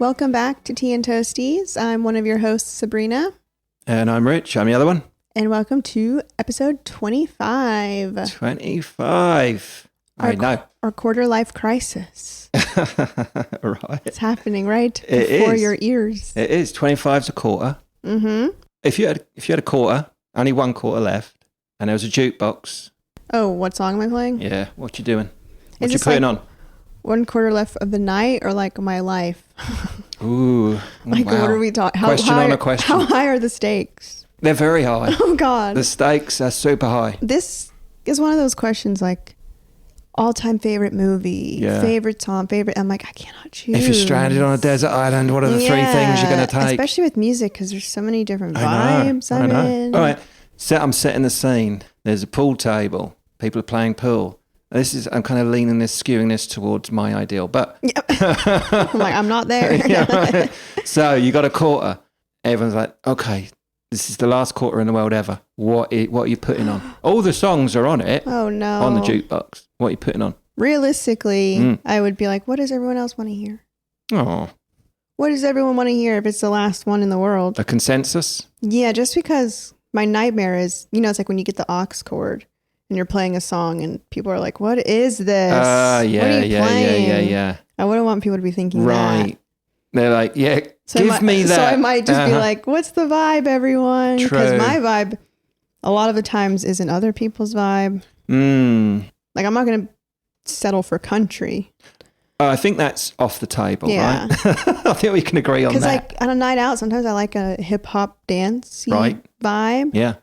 Welcome back to Tea and Toasties. I'm one of your hosts, Sabrina. And I'm Rich. I'm the other one. And welcome to episode 25. 25. I know. Our quarter life crisis. Right. It's happening right It before is. your ears. It is. 25's a quarter. Mm-hmm. If you had a quarter, only one quarter left, and there was a jukebox. Oh, what song am I playing? Yeah. What you doing? What Is you this putting like on? 1 quarter left of the night or like my life? Ooh. Like wow. what are we talking? Question on a question. How high are the stakes? They're very high. Oh God. The stakes are super high. This is one of those questions like all-time favorite movie, favorite song, favorite. I'm like, I cannot choose. If you're stranded on a desert island, what are the three things you're going to take? Especially with music, because there's so many different vibes. I know. In. All right. So I'm setting the scene. There's a pool table. People are playing pool. I'm kind of skewing this towards my ideal, but yep. I'm like, I'm not there. Yeah, right. So you got a quarter. Everyone's like, okay, this is the last quarter in the world ever. What are you putting on? All the songs are on it. Oh no. On the jukebox. What are you putting on? Realistically, I would be like, what does everyone else want to hear? Oh. What does everyone want to hear if it's the last one in the world? A consensus? Yeah, just because my nightmare is, it's like when you get the aux cord and you're playing a song and people are like, what is this? What are you playing? Yeah. I wouldn't want people to be thinking right. that. They're like, yeah, so give me that. So I might just be like, what's the vibe, everyone? Because my vibe, a lot of the times, isn't other people's vibe. Like, I'm not going to settle for country. I think that's off the table, yeah. right? I think we can agree on that. Because like on a night out, sometimes I like a hip hop dance vibe. Yeah.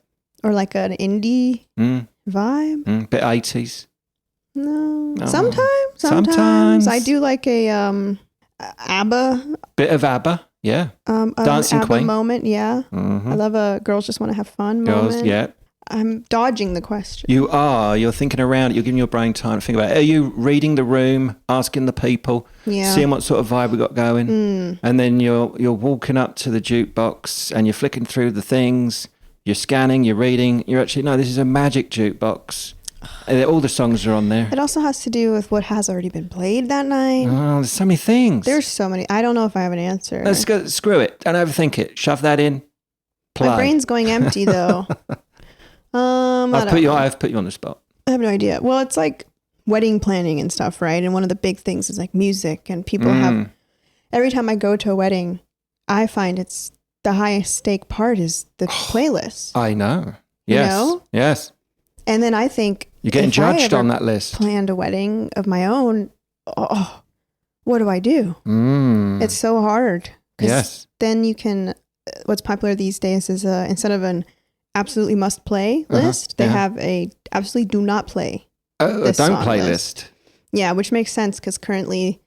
Or like an indie vibe. Bit 80s. No. Oh. Sometimes. I do like a ABBA. Bit of ABBA, yeah. Dancing ABBA Queen. moment, yeah. Mm-hmm. I love a girls just want to have fun moment. Yeah. I'm dodging the question. You are. You're thinking around it. You're giving your brain time to think about it. Are you reading the room, asking the people, seeing what sort of vibe we got going? And then you're walking up to the jukebox and you're flicking through the things. You're scanning, you're reading. You're actually, no, this is a magic jukebox. All the songs are on there. It also has to do with what has already been played that night. Oh, there's so many things. There's so many. I don't know if I have an answer. Let's go. Screw it. Don't overthink it. Shove that in. Play. My brain's going empty though. I've put you on the spot. I have no idea. Well, it's like wedding planning and stuff, right? And one of the big things is like music, and people have. Every time I go to a wedding, I find it's the highest stake part is the playlist. I know. Yes. You know? Yes. And then I think you're getting judged on that list. Planned a wedding of my own. Oh, what do I do? It's so hard. Yes. Then you can. What's popular these days is instead of an absolutely must play list, they have a absolutely do not play. Don't play list. Yeah, which makes sense because currently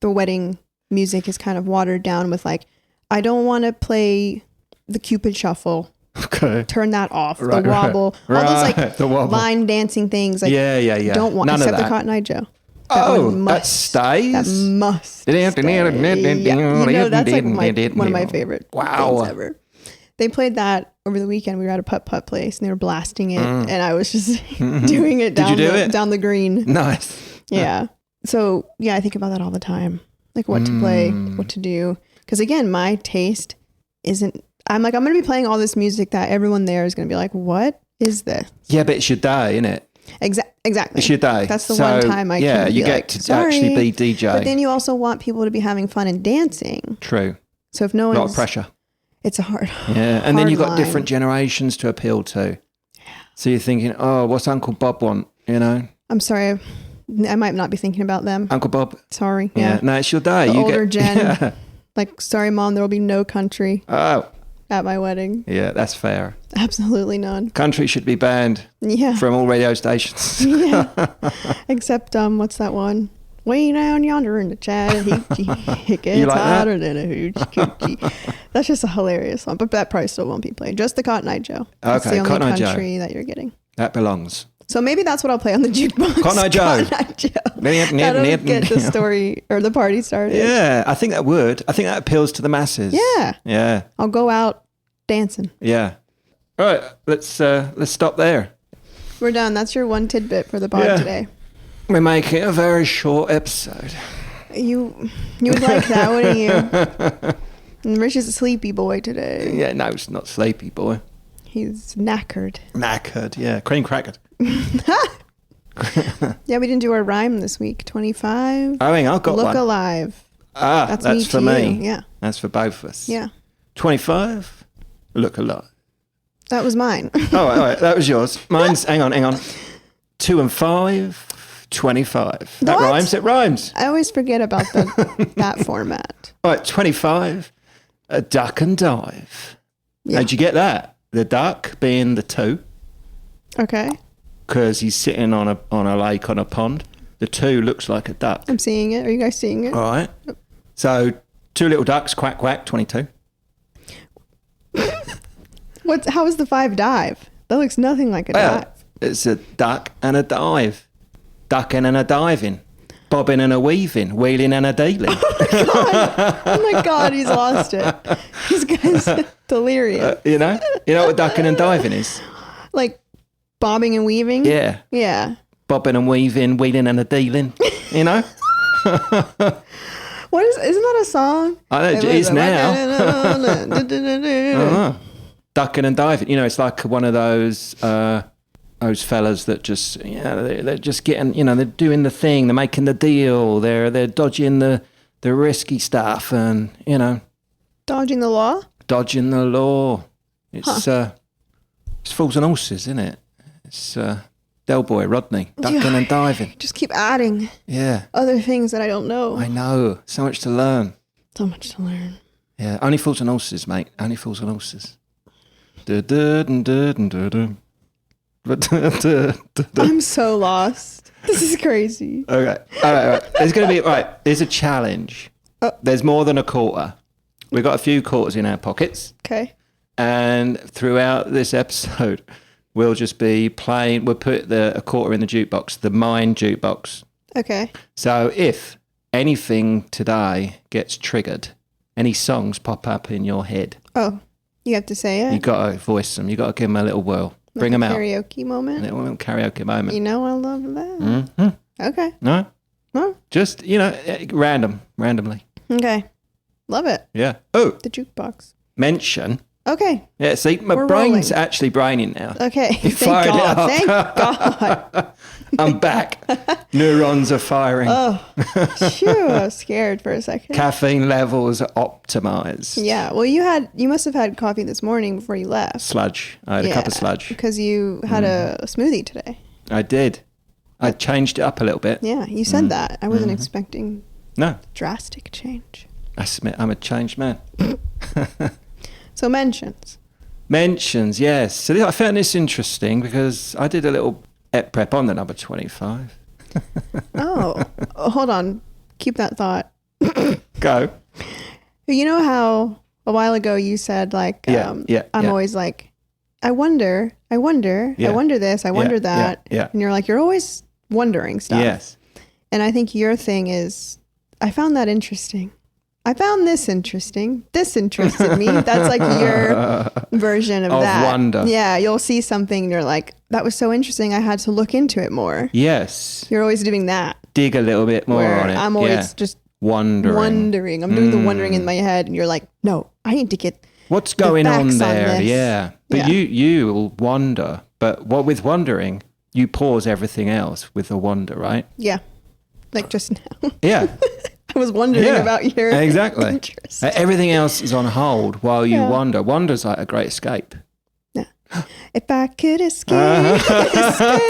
the wedding music is kind of watered down with like, I don't want to play the Cupid Shuffle. Okay. Turn that off. The wobble. All those like the line dancing things. Like, yeah. Don't want none except of that. the Cotton Eye Joe. That stays. That must. Stay. Yeah. That's like one of my favorite things ever. They played that over the weekend. We were at a putt-putt place and they were blasting it, and I was just doing it down the green. Nice. Yeah. So yeah, I think about that all the time. Like what to play, what to do. Because again, my taste isn't. I'm like, I'm going to be playing all this music that everyone there is going to be like, what is this? Yeah, but it's your day, isn't it? Exactly. It's your day. That's the one time I can you be get like, to actually be DJ. But then you also want people to be having fun and dancing. True. So if no one's... A lot of pressure. It's a hard and then you've got line. different generations to appeal to. Yeah. So you're thinking, oh, what's Uncle Bob want? You know? I'm sorry. I might not be thinking about them. Uncle Bob. Sorry. Yeah. No, it's your day. The older gen. Yeah. Like, sorry, Mom, there will be no country. Oh. At my wedding. Yeah, that's fair. Absolutely none. Country should be banned. Yeah. From all radio stations. Yeah. Except, what's that one? Way down yonder in the Chattahoochee, it gets hotter than a hoochie coochie. That's just a hilarious song, but that probably still won't be played. Just the Cotton Eye Joe. That's the only country that you're getting. That belongs. So maybe that's what I'll play on the jukebox. Cotton Eye Joe. That'll get the story or the party started. Yeah, I think that would. I think that appeals to the masses. Yeah. Yeah. I'll go out dancing. Yeah. All right, let's stop there. We're done. That's your one tidbit for the pod today. We're making a very short episode. You would like that, wouldn't you? And Rich is a sleepy boy today. Yeah, no, it's not sleepy boy. He's knackered. Knackered, yeah. Cream crackered. Yeah, we didn't do our rhyme this week. 25. Oh, hang on, I've got Look one. alive. That's for me. Yeah. That's for both of us. Yeah. 25. Look alive. That was mine. All right, that was yours. Mine's, hang on. 2 and 5, 25. That What? rhymes, it rhymes. I always forget about that format. All right, 25, a duck and dive. Yeah. How'd you get that? The duck being the 2, Okay. because he's sitting on a lake on a pond. The 2 looks like a duck. I'm seeing it. Are you guys seeing it? All right. So 2 little ducks, quack, quack, 22. How is the 5 dive? That looks nothing like a dive. It's a duck and a dive. Ducking and a diving. Bobbing and a weaving. Wheeling and a dealing. Oh my God, he's lost it. This guy's delirious. You know what ducking and diving is? Like bobbing and weaving? Yeah. Yeah. Bobbing and weaving, wheeling and a dealing. You know? Isn't that a song? I know, it is now. Ducking and diving. You know, it's like one of those fellas that just, they're just getting, they're doing the thing, they're making the deal, they're dodging the risky stuff and, Dodging the law? Dodging the law. It's fools and horses, isn't it? It's Del Boy, Rodney, ducking and diving. Just keep adding other things that I don't know. I know. So much to learn. So much to learn. Yeah. Only fools and horses, mate. Only fools and horses. I'm so lost. This is crazy. Okay. All right. There's going to be, there's a challenge. There's more than a quarter. We've got a few quarters in our pockets. Okay. And throughout this episode, we'll just be playing, we'll put a quarter in the jukebox, the mind jukebox. Okay. So if anything today gets triggered, any songs pop up in your head. Oh, you have to say it? You got to voice them. You got to give them a little whirl. Bring them out. Karaoke moment? A little karaoke moment. You know I love that. Mm-hmm. Okay. No? No? Just, randomly. Okay. Love it. Yeah. Oh. The jukebox. Mention. Okay. Yeah, see, my brain's actually braining now. Okay. Thank God. Thank God. I'm back. Neurons are firing. Oh, phew, I was scared for a second. Caffeine levels are optimized. Yeah. Well, you must have had coffee this morning before you left. Sludge. I had a cup of sludge. Because you had a smoothie today. I did. I changed it up a little bit. Yeah, you said that. I wasn't expecting drastic change. I submit I'm a changed man. So mentions. Mentions, yes. So I found this interesting because I did a little prep on the number 25. Oh, hold on. Keep that thought. Go. You know how a while ago you said I'm always like, I wonder this, I wonder that. Yeah. And you're like, you're always wondering stuff. Yes. And I think your thing is, I found that interesting. I found this interesting. This interested me. That's like your version of that. Wonder. Yeah, you'll see something and you're like, that was so interesting. I had to look into it more. Yes. You're always doing that. Dig a little bit more on it. I'm always just wondering. I'm doing the wondering in my head and you're like, no, I need to get what's going on there. On yeah. But you will wonder. But with wondering, you pause everything else with the wonder, right? Yeah. Like just now. Yeah. I was wondering about your interest. Everything else is on hold while you wonder. Wonder's like a great escape. Yeah. If I could escape,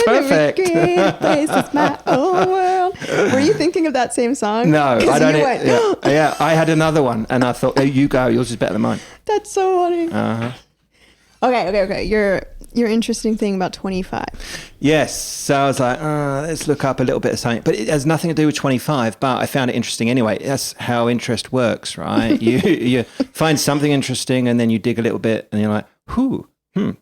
Perfect. Great place is my own world. Were you thinking of that same song? No, I don't. Went, yeah, I had another one, and I thought, you go. Yours is better than mine. That's so funny. Okay. Your interesting thing about 25. Yes. So I was like, let's look up a little bit of something. But it has nothing to do with 25, but I found it interesting anyway. That's how interest works, right? you find something interesting and then you dig a little bit and you're like,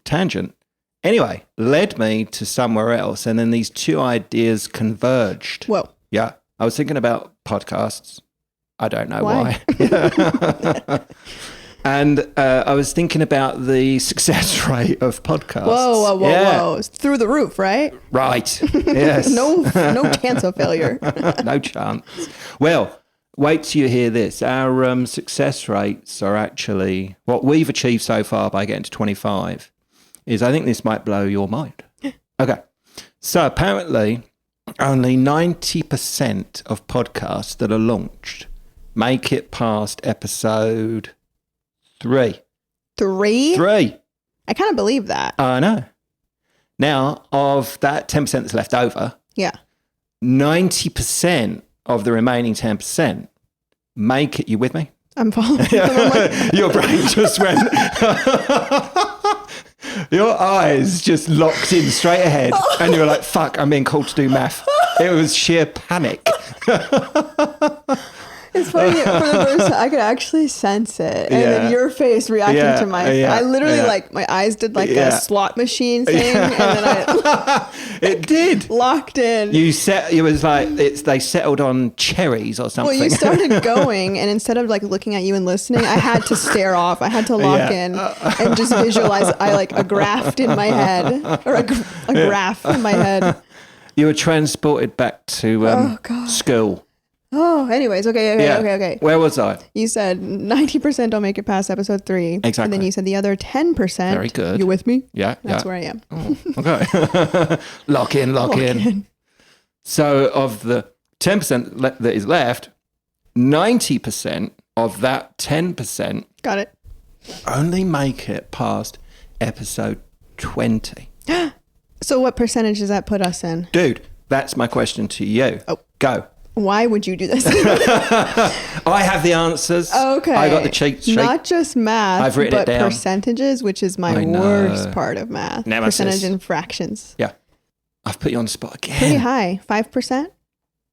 tangent. Anyway, led me to somewhere else. And then these two ideas converged. Whoa. Yeah. I was thinking about podcasts. I don't know why. And I was thinking about the success rate of podcasts. Whoa. It's through the roof, right? Right. Yes. No chance of failure. No chance. Well, wait till you hear this. Our success rates are actually what we've achieved so far by getting to 25 is, I think this might blow your mind. Okay. So apparently only 90% of podcasts that are launched make it past episode 3. 3? 3. I kind of believe that. I know. Now, of that 10% that's left over, Yeah. 90% of the remaining 10% make it. You with me? I'm following. I'm like, Your brain just went. Your eyes just locked in straight ahead, and you were like, "Fuck! I'm being called to do math." It was sheer panic. it's funny. For the first time, I could actually sense it, and then your face reacting to my. I literally like my eyes did like a slot machine thing, and then I. It did. Locked in. It was like they settled on cherries or something. Well, you started going, and instead of like looking at you and listening, I had to stare off. I had to lock in and just visualize. I like a graph in my head, or a graph in my head. You were transported back to school. Oh, anyways, okay. Where was I? You said 90% don't make it past episode 3. Exactly. And then you said the other 10%. Very good. You with me? Yeah. That's where I am. Oh, okay. Lock in. So of the 10% that is left, 90% of that 10% Got it. only make it past episode 20. So what percentage does that put us in? Dude, that's my question to you. Oh. Go. Why would you do this? I have the answers. Okay. I got the cheat sheet. Not just math, I've written but it down. Percentages, which is my worst part of math. Nemesis. Percentage and fractions. Yeah. I've put you on the spot again. Pretty high. 5%?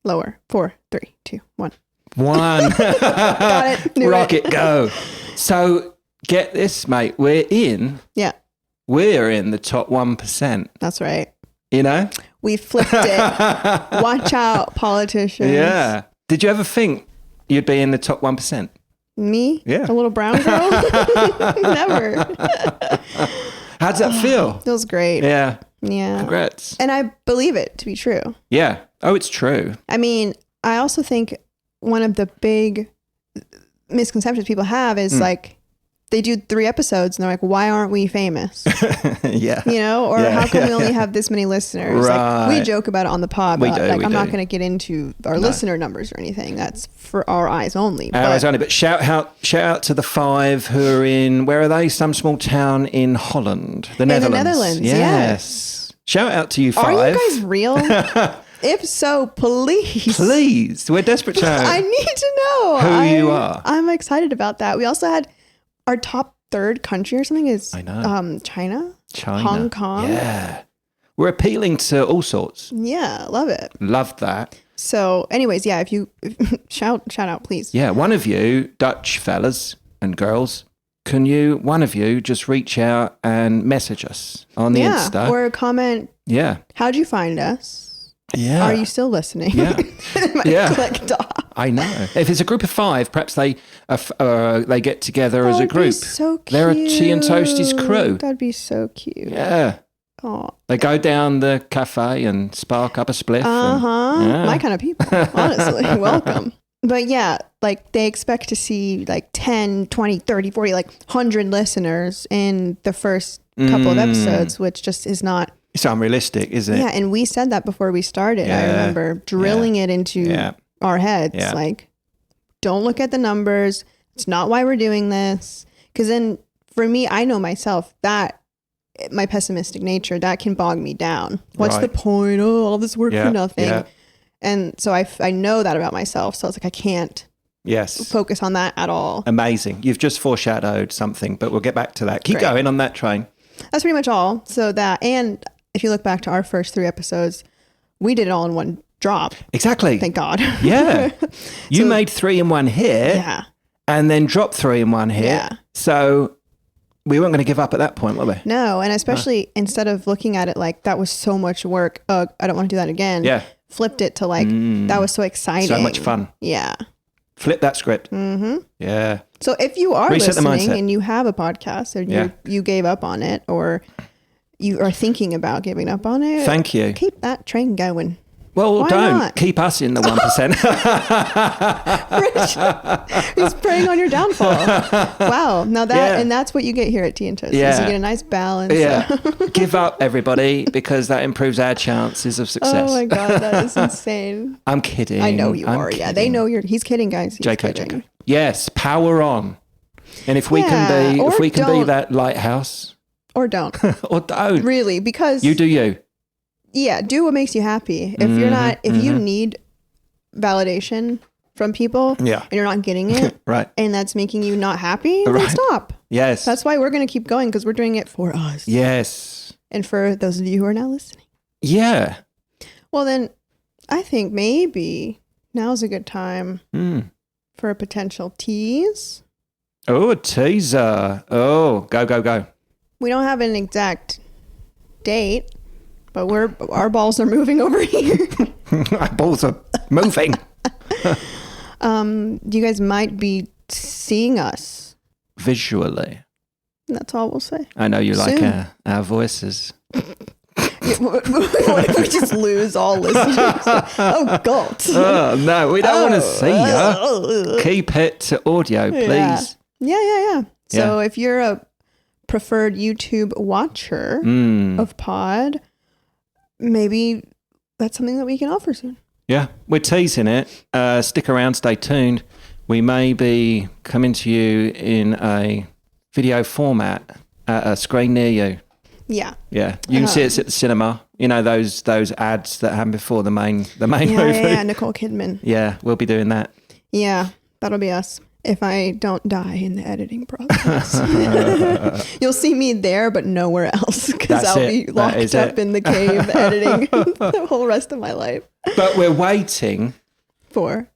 Lower. 4, 3, 2, 1. 1. Got it. Rocket, go. So get this, mate. We're in the top 1%. That's right. You know? We flipped it. Watch out, politicians. Yeah. Did you ever think you'd be in the top 1%? Me? Yeah. A little brown girl? Never. How does that feel? Feels great. Yeah. Yeah. Congrats. And I believe it to be true. Yeah. Oh, it's true. I mean, I also think one of the big misconceptions people have is like, they do 3 episodes and they're like, why aren't we famous? Yeah. You know, or how come we only have this many listeners? Right. Like, we joke about it on the pod, but I'm not going to get into our listener numbers or anything. That's for our eyes only. But shout out to the 5 who are in, where are they? Some small town in Holland, the Netherlands. In the Netherlands, yes. Shout out to you 5. Are you guys real? If so, please. Please. We're desperate to know. I need to know who you are. I'm excited about that. We also had our top 3rd country or something is China, Hong Kong. Yeah. We're appealing to all sorts. Yeah, love it. Love that. So anyways, if you shout out, please. Yeah, one of you Dutch fellas and girls, can one of you just reach out and message us on the Insta? Or comment. Yeah. How'd you find us? Yeah. Are you still listening? Yeah. Clicked off. I know. If it's a group of 5, perhaps they get together as a group. So cute. They're a Tea and Toasties crew. That'd be so cute. Yeah. Oh. They go down the cafe and spark up a spliff. My kind of people, honestly. Welcome. But yeah, like they expect to see like 10, 20, 30, 40, like 100 listeners in the first couple of episodes, which just is not. It's unrealistic, isn't it? Yeah, and we said that before we started. I remember drilling it into our heads. Like, don't look at the numbers. It's not why we're doing this. Because then for me, I know myself that my pessimistic nature, that can bog me down. What's the point? Oh, all this work for nothing. Yeah. And so I know that about myself. So it's like, I can't focus on that at all. Amazing. You've just foreshadowed something, but we'll get back to that. Keep going on that train. That's pretty much all. So that, and if you look back to our first 3 episodes, we did it all in one drop. Exactly. Thank God. Yeah. You made 3 in 1 here. Yeah. And then dropped 3 in 1 here. Yeah. So we weren't going to give up at that point, were we? No. And especially instead of looking at it like that was so much work, I don't want to do that again. Yeah. Flipped it to like, that was so exciting. So much fun. Yeah. Flip that script. Mm-hmm. Yeah. So if you are listening and you have a podcast or you gave up on it or you are thinking about giving up on it. Thank you. Keep that train going. Well, Why don't. not? Keep us in the 1%. Rich, he's preying on your downfall. Wow. Now and that's what you get here at Tea and Toasties. Yeah. You get a nice balance. Yeah. Give up, everybody, because that improves our chances of success. Oh my God, that is insane. I'm kidding. I know you are. Kidding. Yeah, they know he's kidding, guys. He's JK. Yes, power on. And if we can be that lighthouse. Or don't. Or don't. Really, because you do you. Yeah, do what makes you happy. If you're not, if you need validation from people and you're not getting it, right, and that's making you not happy, then stop. Yes. That's why we're going to keep going, because we're doing it for us. Yes. And for those of you who are now listening. Yeah. Well, then I think maybe now's a good time for a potential tease. Oh, a teaser. Oh, go. We don't have an exact date, but our balls are moving over here. Our balls are moving. You guys might be seeing us visually. That's all we'll say. I know you soon. like our voices. What if we just lose all listeners? Oh, God. Oh, no, we don't want to see you. Keep it to audio, please. Yeah. So if you're a preferred YouTube watcher of Pod, maybe that's something that we can offer soon. Yeah, we're teasing it. Stick around, stay tuned. We may be coming to you in a video format at a screen near you. Yeah. You can see it's at the cinema. You know those ads that happen before the main movie. Yeah, Nicole Kidman. Yeah, we'll be doing that. Yeah, that'll be us. If I don't die in the editing process. You'll see me there, but nowhere else, because I'll be locked up in the cave editing the whole rest of my life. But we're waiting for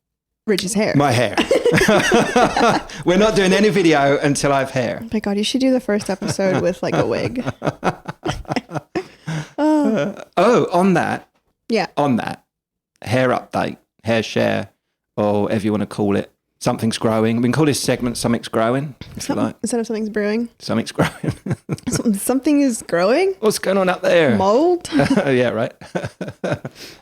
Rich's hair. My hair. We're not doing any video until I have hair. Oh my God, you should do the first episode with like a wig. On that. Yeah. On that. Hair update, hair share, or whatever you want to call it. Something's growing. We can call this segment Something's Growing, if you like. Instead of Something's Brewing? Something's growing. Something is growing? What's going on up there? Mold? Yeah, right.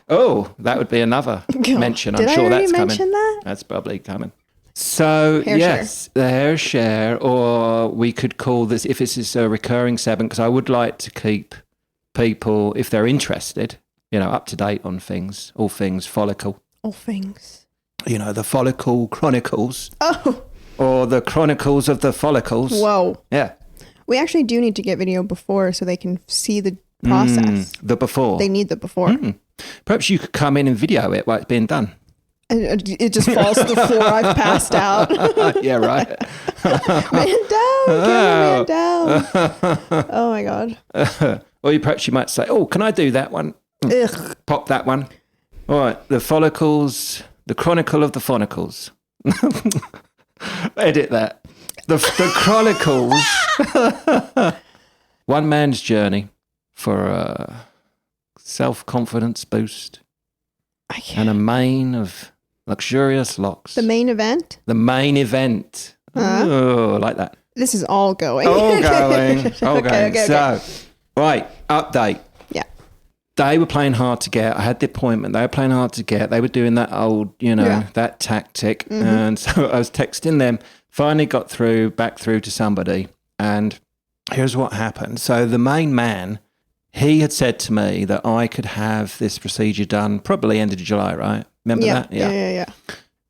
Oh, that would be another mention. I'm sure that's coming. Did I already mention that? That's probably coming. So, yes, the hair share, or we could call this, if this is a recurring segment, because I would like to keep people, if they're interested, up to date on things, all things follicle. All things. The Follicle Chronicles. Oh. Or the Chronicles of the Follicles. Whoa. Yeah. We actually do need to get video before so they can see the process. The before. They need the before. Perhaps you could come in and video it while it's being done. And it just falls to the floor. I've passed out. Yeah, right. Man down. Oh, my God. Or perhaps you might say, can I do that one? Ugh. Pop that one. All right. The Follicles... The Chronicle of the Follicles. Edit that. The Chronicles. One man's journey for a self-confidence boost and a mane of luxurious locks. The main event? The main event. Oh, like that. This is all going. All going. Okay. So, right, update. They were playing hard to get. I had the appointment. They were playing hard to get. They were doing that old, that tactic. Mm-hmm. And so I was texting them. Finally got back through to somebody. And here's what happened. So the main man, he had said to me that I could have this procedure done probably end of July, right? Remember that? Yeah.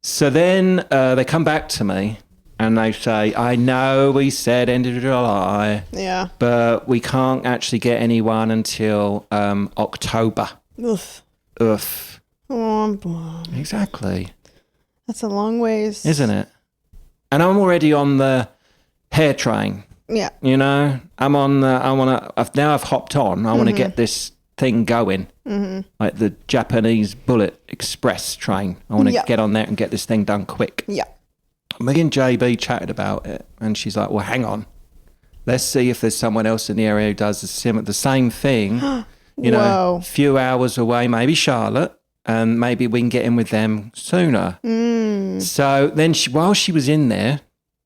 So then they come back to me. And they say, I know we said end of July, but we can't actually get anyone until October. Oof. Exactly. That's a long ways. Isn't it? And I'm already on the hair train. Yeah. I'm on now I've hopped on. I want to get this thing going. Mm-hmm. Like the Japanese Bullet Express train. I want to get on there and get this thing done quick. Yeah. Me and JB chatted about it, and she's like, well, hang on. Let's see if there's someone else in the area who does the same thing, a few hours away, maybe Charlotte, and maybe we can get in with them sooner. So then while she was in there,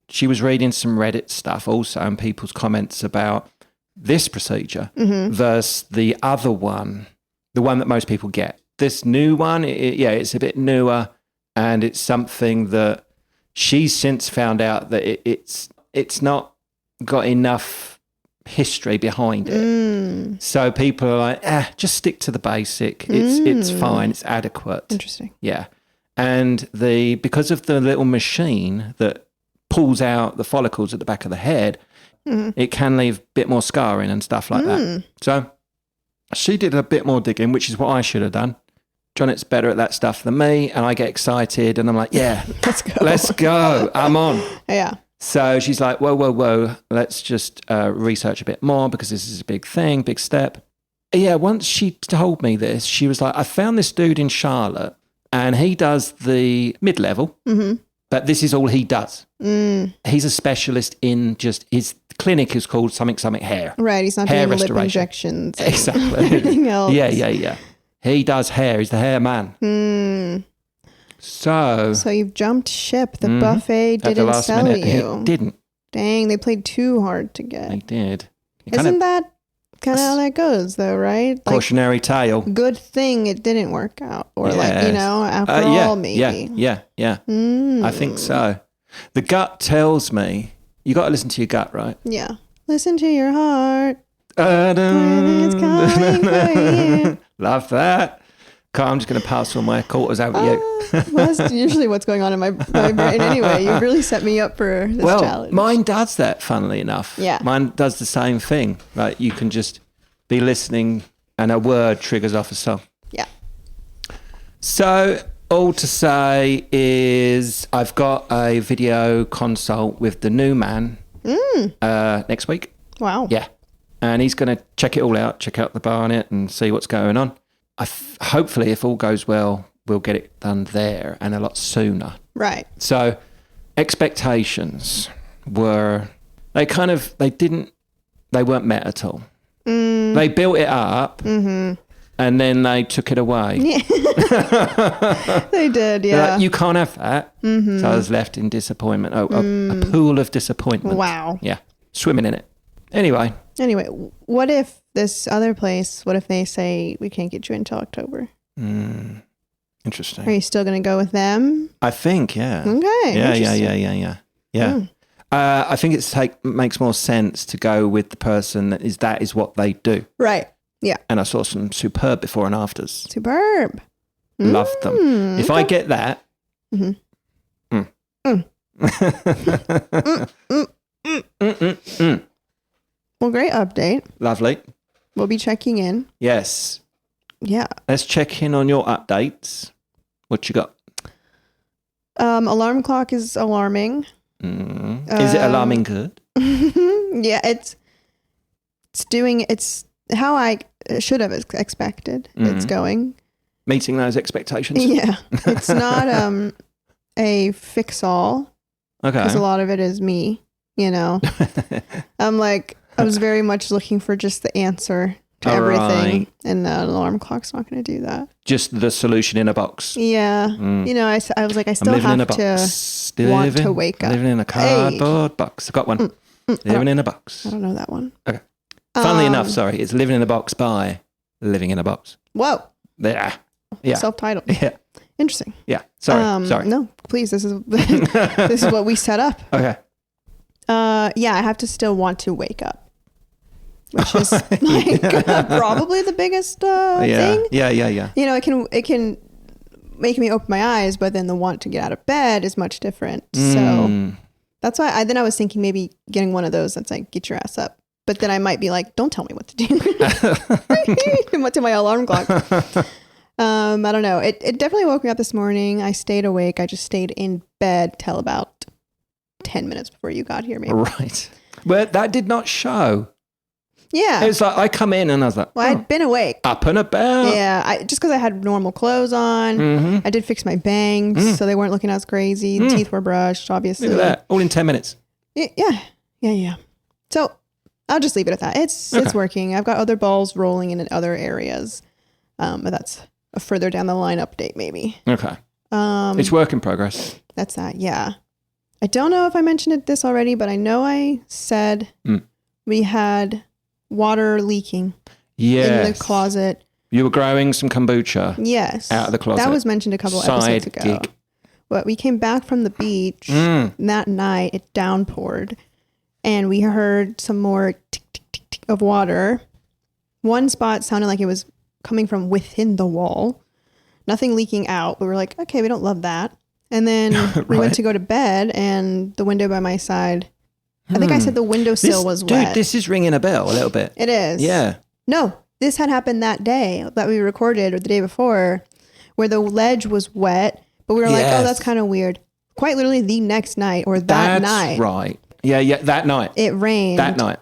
she was reading some Reddit stuff also and people's comments about this procedure versus the other one, the one that most people get. this new one, it's a bit newer, and it's something that she's since found out that it's not got enough history behind it. So people are like, just stick to the basic. It's fine. It's adequate. Interesting. Yeah. And because of the little machine that pulls out the follicles at the back of the head, it can leave a bit more scarring and stuff like that. So she did a bit more digging, which is what I should have done. Jonet's better at that stuff than me, and I get excited, and I'm like, yeah, let's go. I'm on. Yeah. So she's like, whoa, let's just research a bit more because this is a big thing, big step. Yeah, once she told me this, she was like, I found this dude in Charlotte, and he does the mid-level, but this is all he does. He's a specialist in just, his clinic is called something hair. Right, he's not hair doing lip restoration. injections. Exactly. Anything else. Yeah. He does hair. He's the hair man. So you've jumped ship. The buffet didn't sell you. It didn't. Dang, they played too hard to get. They did. Isn't that kind of how that goes, though, right? Cautionary tale. Good thing it didn't work out. Or Yes. after all, maybe. Yeah. I think so. The gut tells me, you got to listen to your gut, right? Yeah. Listen to your heart. It's calling for you. Love that. Okay, I'm just going to pass all my quarters over to you. Well, that's usually what's going on in my brain anyway. You've really set me up for this challenge. Mine does that, funnily enough. Yeah. Mine does the same thing. Right? You can just be listening and a word triggers off a song. Yeah. So all to say is I've got a video consult with the new man next week. Wow. Yeah. And he's going to check it all out, check out the barnet and see what's going on. Hopefully, if all goes well, we'll get it done there and a lot sooner. Right. So expectations were, they weren't met at all. They built it up and then they took it away. Yeah. They did, yeah. Like, you can't have that. So I was left in disappointment. A pool of disappointment. Wow. Yeah. Swimming in it. Anyway, what if this other place, what if they say we can't get you until October? Interesting. Are you still going to go with them? I think, yeah. Okay. Yeah. I think makes more sense to go with the person that is what they do. Right. Yeah. And I saw some superb before and afters. Superb. Loved them. If I get that. Well, great update. Lovely. We'll be checking in. Yes. Yeah. Let's check in on your updates. What you got? Alarm clock is alarming. Is it alarming good? Yeah, it's how I should have expected. It's going. Meeting those expectations? Yeah. It's not a fix-all. Okay. Because a lot of it is me, I was very much looking for just the answer to everything. Right. And the alarm clock's not going to do that. Just the solution in a box. Yeah. I was like, I still have to want to wake up. Living in a cardboard box. I've got one. Living in a box. I don't know that one. Okay. Funnily enough, it's Living in a Box by Living in a Box. Whoa. Yeah. Self-titled. Yeah. Interesting. Yeah. Sorry. No, please. This is what we set up. Okay. Yeah, I have to still want to wake up. Which is probably the biggest thing. Yeah. It can make me open my eyes, but then the want to get out of bed is much different. So that's why I was thinking maybe getting one of those that's like, get your ass up. But then I might be like, don't tell me what to do. To my alarm clock. I don't know. It definitely woke me up this morning. I stayed awake. I just stayed in bed till about 10 minutes before you got here, maybe. Right. But that did not show. Yeah. It's like I come in and I was like, well, I'd been awake. Up and about. Yeah. Just because I had normal clothes on. I did fix my bangs so they weren't looking as crazy. The teeth were brushed, obviously. Look at that. All in 10 minutes. Yeah. So I'll just leave it at that. It's working. I've got other balls rolling in other areas. But that's a further down the line update, maybe. Okay. It's work in progress. That's that. Yeah. I don't know if I mentioned this already, but I know I said we had water leaking in the closet. You were growing some kombucha. Yes. Out of the closet. That was mentioned a couple episodes ago. Gig. But we came back from the beach that night. It downpoured. And we heard some more tick, tick, tick, tick of water. One spot sounded like it was coming from within the wall. Nothing leaking out. We were like, okay, we don't love that. And then we went to go to bed, and the window by my side, I think I said the windowsill was wet. Dude, this is ringing a bell a little bit. It is. Yeah. No, this had happened that day that we recorded, or the day before, where the ledge was wet, but we were like, oh, that's kind of weird. Quite literally the next night, or that night. That's right. Yeah, that night. It rained. That night.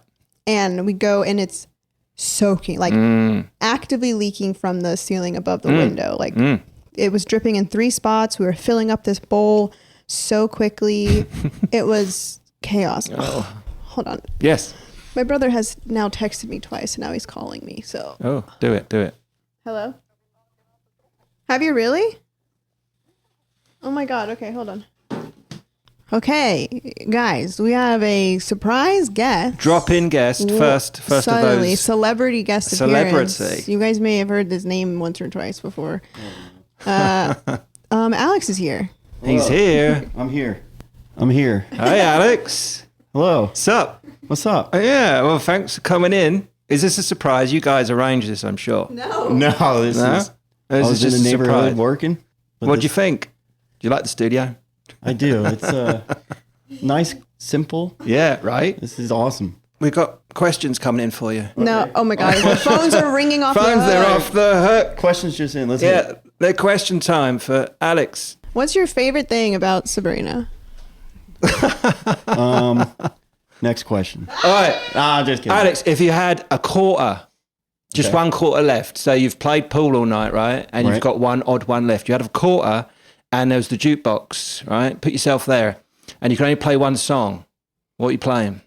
And we go, and it's soaking, like actively leaking from the ceiling above the window. Like it was dripping in 3 spots. We were filling up this bowl so quickly. It was chaos. Oh. Hold on. Yes. My brother has now texted me twice, and now he's calling me. So. Oh, do it. Hello? Have you really? Oh my God. Okay, hold on. Okay, guys, we have a surprise guest. Drop-in guest, first of those. Celebrity guest appearance. You guys may have heard his name once or twice before. Alex is here. He's here. I'm here. Hey, Alex. Hello. What's up? What's up? Yeah, well, thanks for coming in. Is this a surprise? You guys arranged this, I'm sure. No, this is. I was just in the neighborhood surprise. working. What do you think? Do you like the studio? I do. It's nice, simple. Yeah, right? This is awesome. We've got questions coming in for you. No, oh my God. The phones are ringing off the hook. They're off the hook. Questions just in. Let's hit it. They're question time for Alex. What's your favorite thing about Sabrina? Next question. All right. Just kidding. Alex, if you had a quarter, just one quarter left, so you've played pool all night, right? And you've got one odd one left. You had a quarter, and there's the jukebox, right? Put yourself there, and you can only play one song. What are you playing?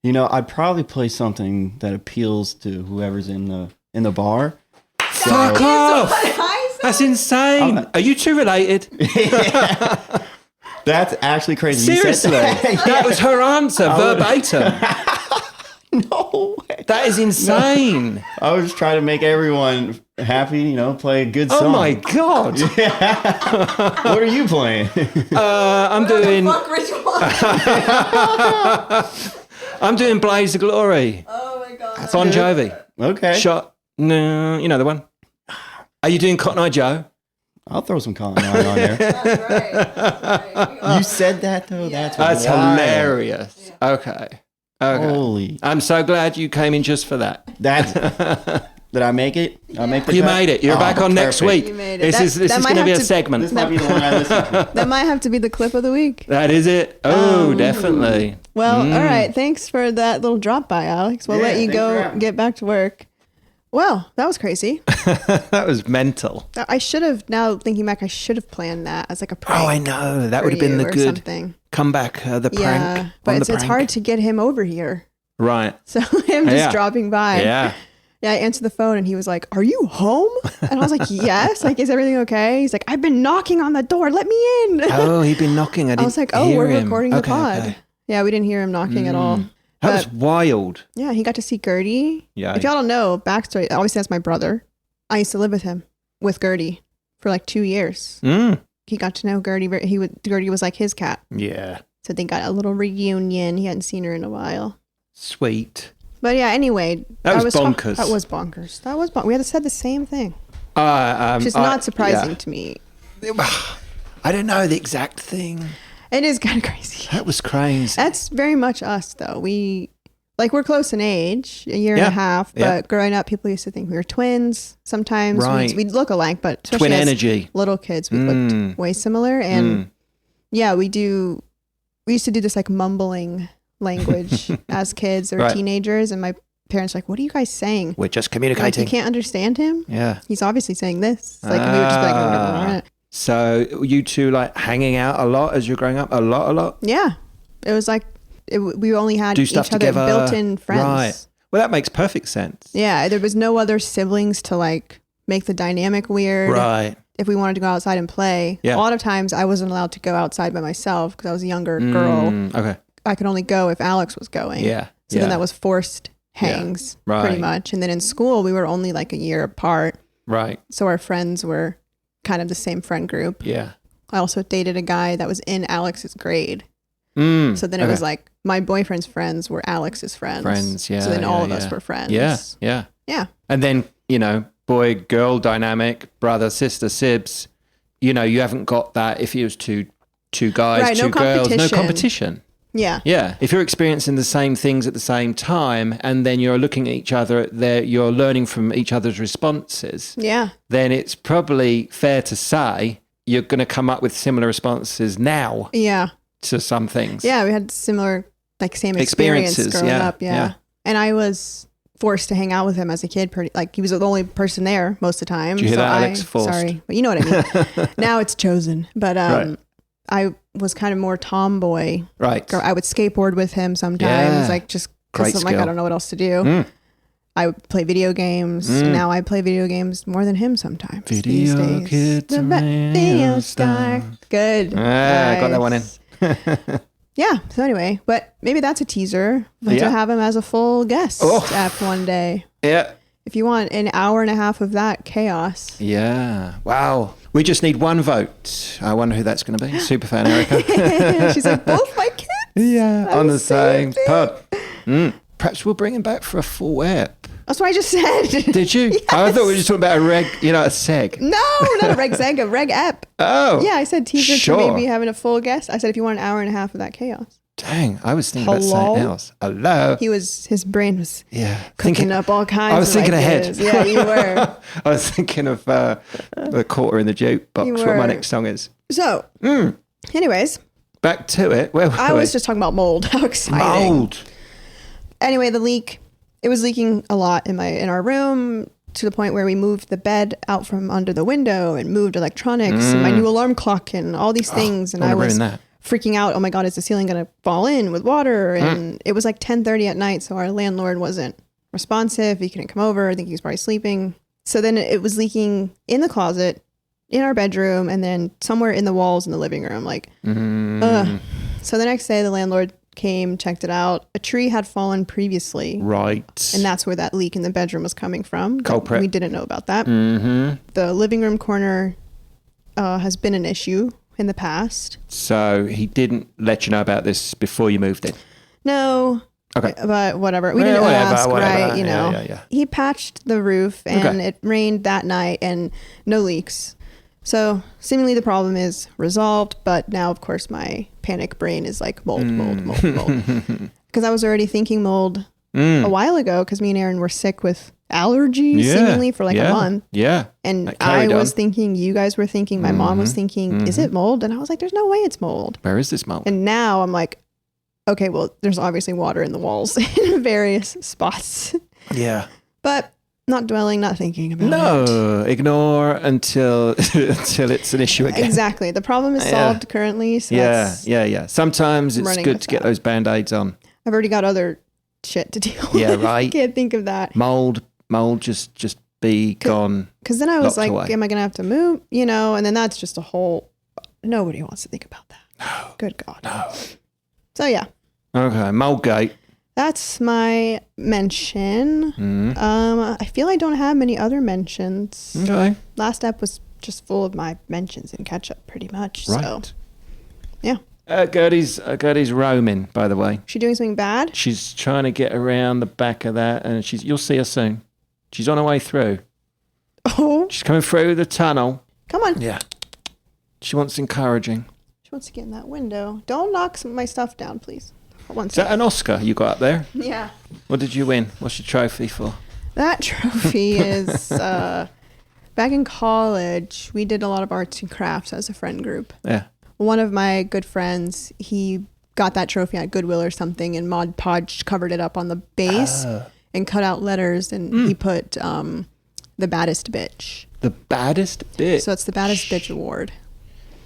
You know, I'd probably play something that appeals to whoever's in the bar. Fuck off! That's insane. Are you two related? That's actually crazy. Seriously, that was her answer verbatim. No way. That is insane. I was just trying to make everyone happy, play a good song. Oh my God. What are you playing? I'm doing... I'm doing Blaze of Glory. Oh my God. Bon Jovi. Okay. Shot. No, you know the one. Are you doing Cotton Eye Joe? I'll throw some Cotton Eye on there. That's right. You said that though? Yeah. That's hilarious. Yeah. Okay. Holy. I'm so glad you came in just for that. Did I make it? I make the You cut? made it. You're back on next week. You made it. This is going to be a segment. This might be the one I listen to. That might have to be the clip of the week. That is it. Oh, definitely. Well, all right. Thanks for that little drop by, Alex. We'll let you go get back to work. Well, that was crazy. That was mental. I should have, now thinking back, I should have planned that as like a prank. Oh, I know. That would have been the good something. Comeback, the prank. Yeah, but it's hard to get him over here. Right. So him just dropping by. Yeah. Yeah, I answered the phone and he was like, "Are you home?" And I was like, "Yes." Like, "Is everything okay?" He's like, "I've been knocking on the door. Let me in." Oh, he'd been knocking. I was like, "Oh, we're recording the pod." Okay. Yeah, we didn't hear him knocking at all. That was wild. Yeah, he got to see Gertie. Yeah. If y'all don't know, backstory, obviously that's my brother. I used to live with Gertie for like 2 years. He got to know Gertie. Gertie was like his cat. Yeah. So they got a little reunion. He hadn't seen her in a while. Sweet. But yeah, anyway. That was bonkers. That was bonkers. We had said the same thing. Which is not surprising to me. I don't know the exact thing. It is kind of crazy. That was crazy. That's very much us, though. We're close in age, a year and a half, but growing up, people used to think we were twins. Sometimes we'd look alike, but especially twin as energy. Little kids, we looked way similar. And yeah, we used to do this like mumbling language as kids or teenagers, and my parents were like, "What are you guys saying? We're just communicating. You can't understand him? Yeah. He's obviously saying this." Like, we would just be like, So you two like hanging out a lot as you're growing up? A lot? Yeah. It was like, we only had each other together. built-in friends. Right. Well, that makes perfect sense. Yeah. There was no other siblings to like make the dynamic weird. Right. If we wanted to go outside and play. Yeah. A lot of times I wasn't allowed to go outside by myself because I was a younger girl. Okay. I could only go if Alex was going. Yeah. So then that was forced hangs Right. pretty much. And then in school, we were only like a year apart. Right. So our friends were kind of the same friend group. Yeah. I also dated a guy that was in Alex's grade. So then it Okay. was like my boyfriend's friends were Alex's friends. Friends, yeah. So then all of yeah. us were friends. Yeah, yeah. Yeah. And then, you know, boy, girl dynamic, brother, sister, sibs, you know, you haven't got that if it was two guys, Right, two no girls, no competition. competition. Yeah. Yeah. If you're experiencing the same things at the same time and then you're looking at each other, you're learning from each other's responses, Yeah. then it's probably fair to say you're going to come up with similar responses now Yeah. to some things. Yeah. We had similar, like same experience Experiences, growing yeah, up. Yeah. yeah. And I was forced to hang out with him as a kid. Like he was the only person there most of the time. Did you hear that, Alex? Forced. Sorry, but you know what I mean. Now it's chosen. But Right. I was kind of more tomboy. Right. Girl. I would skateboard with him sometimes, Yeah. like just Great because I'm like I skill. don't know what else to do. Mm. I would play video games. Now I play video games more than him sometimes. these Video days. kids, The radio video star. star. Good. I got that one in. Nice. Yeah. So anyway, but maybe that's a teaser Yeah. to have him as a full guest Oh. at one day. Yeah. If you want an hour and a half of that chaos. Yeah. Wow. We just need one vote. I wonder who that's going to be. Superfan Erica. She's like, both my kids. Yeah. On the same thing. pod. Perhaps we'll bring him back for a full ep. That's what I just said. Did you? I thought we were just talking about a reg, a seg. No, not a reg zeg, a reg ep. Oh. Yeah, I said teaser Sure. to maybe having a full guest. I said if you want an hour and a half of that chaos. Dang. I was thinking about Hello? something else. Hello. His brain was Yeah. cooking up all kinds I was of thinking ahead. ideas. Yeah, you were. I was thinking of the quarter in the jukebox, You what my were. next song is. So, anyways, Back to it. Where were I we? was just talking about mold. How exciting. Mold. Anyway, the leak, it was leaking a lot in our room to the point where we moved the bed out from under the window and moved electronics and my new alarm clock and all these things. And I was freaking out. Oh my God, is the ceiling going to fall in with water? And it was like 10:30 at night. So our landlord wasn't responsive. He couldn't come over. I think he was probably sleeping. So then it was leaking in the closet, in our bedroom, and then somewhere in the walls in the living room. Like, ugh. So the next day the landlord came, checked it out. A tree had fallen previously. Right. And that's where that leak in the bedroom was coming from. Culprit. We didn't know about that. Mm-hmm. The living room corner has been an issue in the past. So he didn't let you know about this before you moved in? No. Okay. But whatever. We didn't ask, right? You know. Yeah. He patched the roof and it rained that night and no leaks. So seemingly the problem is resolved, but now of course my panic brain is like mold. Because I was already thinking mold a while ago because me and Aaron were sick with allergies seemingly for like a month. Yeah. And I was thinking, you guys were thinking, my mom was thinking, is it mold? And I was like, there's no way it's mold. Where is this mold? And now I'm like, okay, well, there's obviously water in the walls in various spots. Yeah. But not dwelling, not thinking about it. No, ignore until it's an issue again. Exactly. The problem is solved currently. So Yeah. Sometimes it's good to get those Band-Aids on. I've already got other shit to deal with. Yeah, right. I can't think of that. Mold, just be gone. Because then I was like, away. am I going to have to move? You know, and then that's just a whole, nobody wants to think about that. No. Good God. No. So yeah. Okay, Moldgate. That's my mention. I feel I don't have many other mentions. Okay. Last ep was just full of my mentions and catch up pretty much. Right. So yeah. Gertie's roaming, by the way. She doing something bad? She's trying to get around the back of that, and you'll see her soon. She's on her way through. Oh. She's coming through the tunnel. Come on. Yeah. She wants encouraging. She wants to get in that window. Don't knock some of my stuff down, please. Is that an Oscar you got up there? Yeah. What did you win? What's your trophy for? That trophy is back in college, we did a lot of arts and crafts as a friend group. Yeah. One of my good friends, he got that trophy at Goodwill or something, and Mod Podge covered it up on the base and cut out letters, and he put the baddest bitch. The baddest bitch? So it's the baddest bitch award.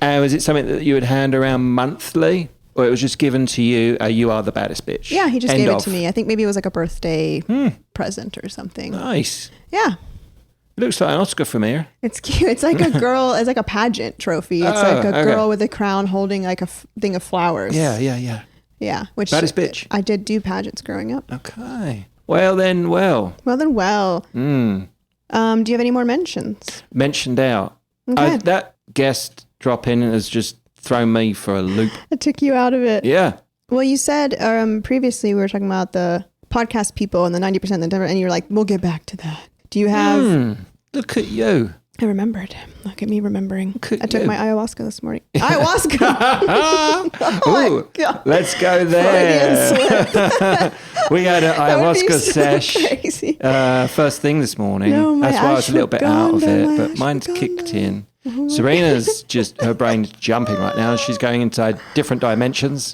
Was it something that you would hand around monthly? Or it was just given to you, you are the baddest bitch? Yeah, he just gave it to me. I think maybe it was like a birthday present or something. Nice. Yeah. It looks like an Oscar from here. It's cute. It's like a girl, it's like a pageant trophy. It's like a girl with a crown holding like a thing of flowers. Yeah. Yeah. Which Baddest bitch. I did do pageants growing up. Okay. Well then, well. Well then, well. Mm. Do you have any more mentions? Mentioned out. Okay. That guest drop in has just thrown me for a loop. I took you out of it. Yeah. Well, you said previously we were talking about the podcast people and the 90% and the different, and you're like, we'll get back to that. Do you have... Look at you. I remembered. Look at me remembering. I took you. my ayahuasca this morning. Ayahuasca! Oh my God. Let's go there. We had an ayahuasca sesh crazy. first thing this morning. No, That's why I was a little bit out of it, but mine's ashwagandha. kicked in. Serena's just, her brain's jumping right now. She's going into different dimensions.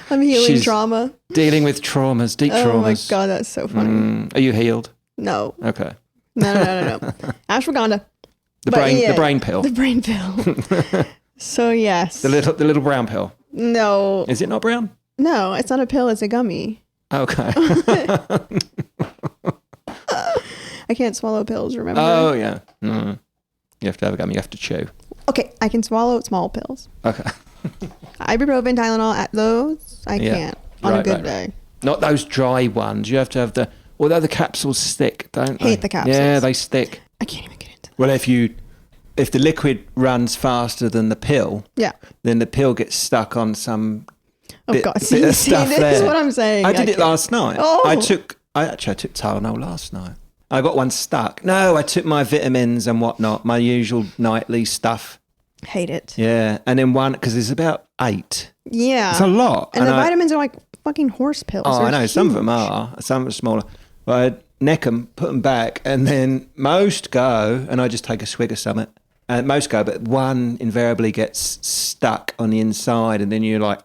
I'm healing trauma. Dealing with traumas, deep traumas. Oh my God, that's so funny. Are you healed? No. Okay. No. Ashwagandha. The brain pill. The brain pill. So yes. The little brown pill. No. Is it not brown? No, it's not a pill, it's a gummy. Okay. I can't swallow pills, remember? Oh yeah. You have to have a gummy, you have to chew. Okay, I can swallow small pills. Okay. Ibuprofen, Tylenol, at those, I can't. On a good day. Not those dry ones. You have to have although the capsules stick, don't they? Hate the capsules. Yeah, they stick. I can't even get into that. Well, if the liquid runs faster than the pill, then the pill gets stuck on some bit of stuff this there. is what I'm saying. I did it last night. Oh. I took Tylenol last night. I got one stuck. No, I took my vitamins and whatnot, my usual nightly stuff. Hate it. Yeah, and then one, because there's about 8. Yeah. It's a lot. And the vitamins are like fucking horse pills. Oh, They're I know. huge. Some of them are. Some are smaller. But I'd neck them, put them back, and then most go, and I just take a swig of something. And most go, but one invariably gets stuck on the inside, and then you're like,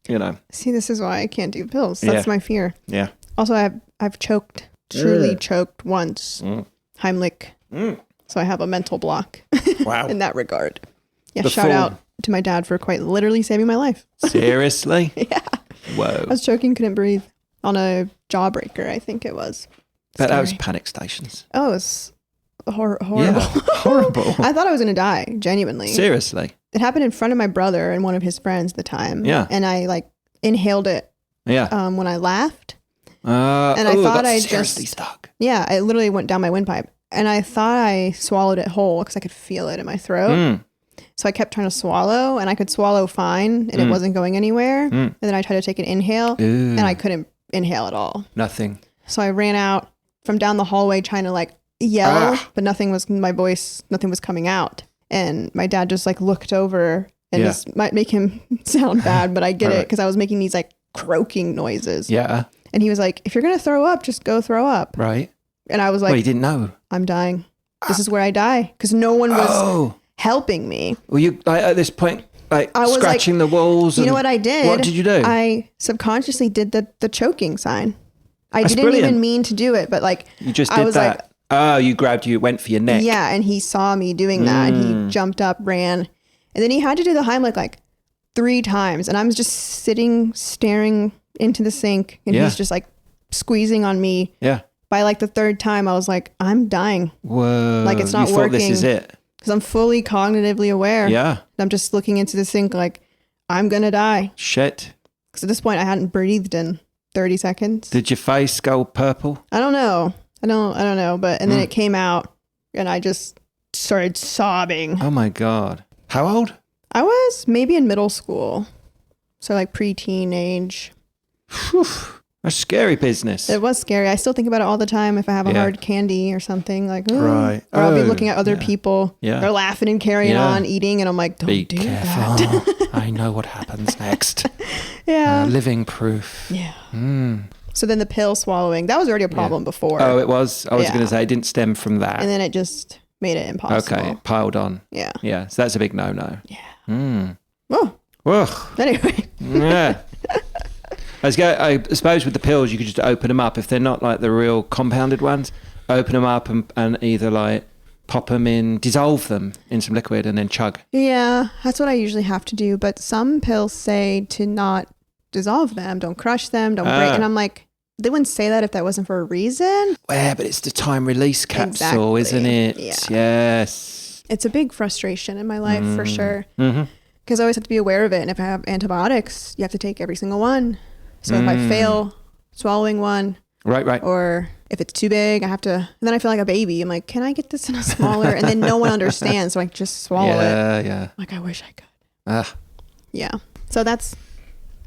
you know. See, this is why I can't do pills. That's my fear. Yeah. Also, I've choked, truly choked once. Heimlich. So I have a mental block. Wow. In that regard. Yeah, shout out to my dad for quite literally saving my life. Seriously? Yeah. Whoa. I was choking, couldn't breathe on a jawbreaker, I think it was. But that was panic stations. Oh, it was horrible. Yeah, horrible. I thought I was going to die, genuinely. Seriously? It happened in front of my brother and one of his friends at the time. Yeah. And I inhaled it when I laughed. And I thought I seriously stuck. Yeah, it literally went down my windpipe. And I thought I swallowed it whole because I could feel it in my throat. So I kept trying to swallow, and I could swallow fine, and it wasn't going anywhere. And then I tried to take an inhale, and I couldn't inhale at all. Nothing. So I ran out from down the hallway trying to yell, but nothing was coming out. And my dad just looked over, and this might make him sound bad, but I get it because I was making these croaking noises. Yeah. And he was like, if you're going to throw up, just go throw up. Right. And I was like, well, you didn't know. I'm dying. This is where I die. Because no one was helping me. Were you at this point I was scratching the walls? You know what I did? What did you do? I subconsciously did the choking sign. I That's didn't brilliant. even mean to do it, but you just did that. You went for your neck. Yeah, and he saw me doing that, and he jumped up, ran, and then he had to do the Heimlich 3 times, and I was just sitting, staring into the sink, and he's just squeezing on me. Yeah. By the 3rd time, I was like, I'm dying. Whoa. It's not you working. This is it. Because I'm fully cognitively aware. Yeah. And I'm just looking into the sink I'm going to die. Shit. Because at this point, I hadn't breathed in 30 seconds. Did your face go purple? I don't know. I don't know. But, and then it came out, and I just started sobbing. Oh my God. How old? I was maybe in middle school. So pre-teen age. Whew. That's scary business. It was scary. I still think about it all the time if I have a hard candy or something ooh. Right. Or I'll be looking at other people. Yeah. They're laughing and carrying on, eating. And I'm like, don't be do careful. that. I know what happens next. Yeah. Living proof. Yeah. So then the pill swallowing, that was already a problem before. Oh, it was? I was going to say it didn't stem from that. And then it just made it impossible. Okay. Piled on. Yeah. Yeah. So that's a big no-no. Yeah. Oh. Ugh. Anyway. Yeah. I suppose with the pills, you could just open them up. If they're not the real compounded ones, open them up and either pop them in, dissolve them in some liquid and then chug. Yeah, that's what I usually have to do. But some pills say to not dissolve them, don't crush them, don't break. And I'm like, they wouldn't say that if that wasn't for a reason. Yeah, but it's the time release capsule, isn't it? Yeah. Yes. It's a big frustration in my life for sure. Mm-hmm. Because I always have to be aware of it. And if I have antibiotics, you have to take every single one. So if I fail swallowing one. Right. Or if it's too big, I have to, and then I feel like a baby. I'm like, can I get this in a smaller? And then no one understands. So I just swallow it. Yeah. Like, I wish I could. Yeah. So that's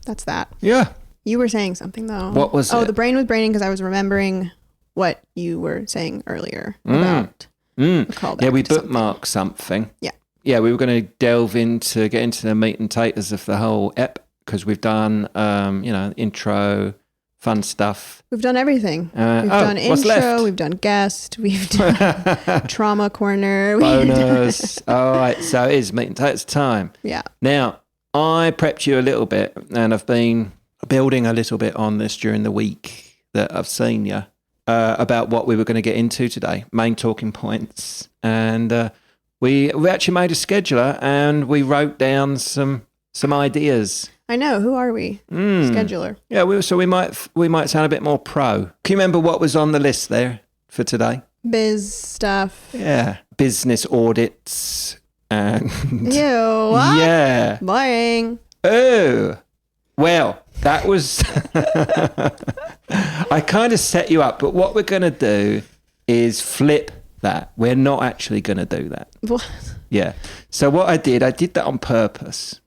that. Yeah. You were saying something though. What was it? Oh, the brain was braining because I was remembering what you were saying earlier about the callback. Yeah, we to something. bookmarked something. Yeah. Yeah, we were going to get into the meat and taters of the whole ep because we've done, intro, fun stuff. We've done everything. We've done what's intro, left? we've done guest, we've done trauma corner. Bonus. All right, so it is meat and taters time. Yeah. Now, I prepped you a little bit and I've been building a little bit on this during the week that I've seen you about what we were going to get into today, main talking points. And we actually made a scheduler and we wrote down some ideas. I know. Who are we? Scheduler. Yeah, we might sound a bit more pro. Can you remember what was on the list there for today? Biz stuff. Yeah, business audits and Ew. What? yeah. Boring. Oh, well, that was. I kind of set you up, but what we're going to do is flip that. We're not actually going to do that. What? Yeah. So what I did that on purpose.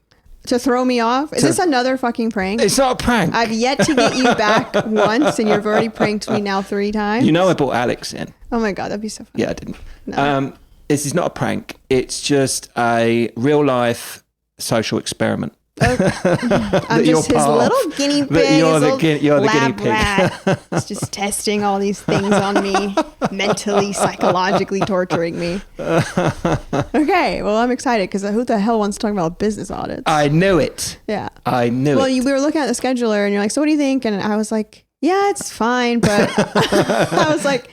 To throw me off? Is this another fucking prank? It's not a prank. I've yet to get you back once, and you've already pranked me now 3 times. You know I brought Alex in. Oh my God, that'd be so funny. Yeah, I didn't. No. This is not a prank. It's just a real life social experiment. I'm just his little guinea pig. You're the guinea lab pig. rat. He's just testing all these things on me, mentally, psychologically torturing me. Okay, well, I'm excited because who the hell wants to talk about business audits? I knew it. Yeah. I knew it. Well, we were looking at the scheduler and you're like, so what do you think? And I was like, yeah, it's fine. But I was like,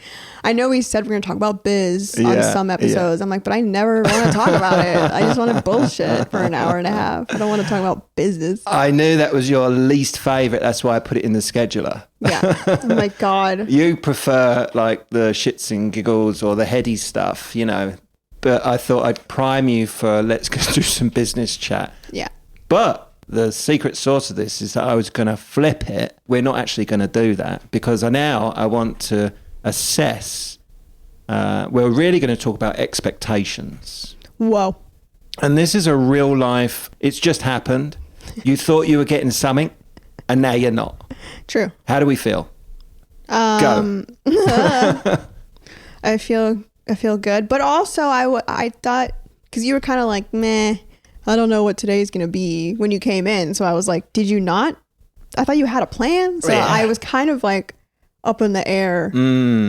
I know we said we're going to talk about biz on some episodes. I'm like, but I never want to talk about it. I just want to bullshit for an hour and a half. I don't want to talk about business. I knew that was your least favorite. That's why I put it in the scheduler. Yeah. Oh my God. You prefer like the shits and giggles or the heady stuff, but I thought I'd prime you for let's go do some business chat. Yeah. But the secret sauce of this is that I was going to flip it. We're not actually going to do that because I want to assess. We're really going to talk about expectations. Whoa. And this is a real life. It's just happened. You thought you were getting something and now you're not. True. How do we feel? Go. I feel good. But also I thought, because you were kind of like, meh, I don't know what today's going to be when you came in. So I was like, did you not? I thought you had a plan. So Yeah. I was kind of like up in the air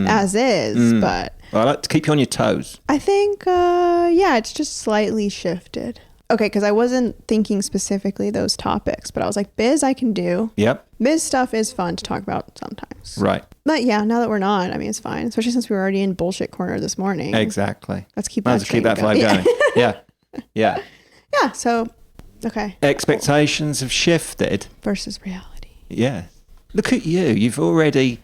as is. But Well, I like to keep you on your toes. I think, it's just slightly shifted. Okay, because I wasn't thinking specifically those topics, but I was like, biz I can do. Yep. Biz stuff is fun to talk about sometimes. Right. But yeah, now that we're not, I mean, it's fine. Especially since we were already in bullshit corner this morning. Exactly. Let's keep Might as that well keep that train vibe going. Yeah. Yeah. Yeah, so, okay. Expectations have shifted. Versus reality. Yeah. Look at you. You've already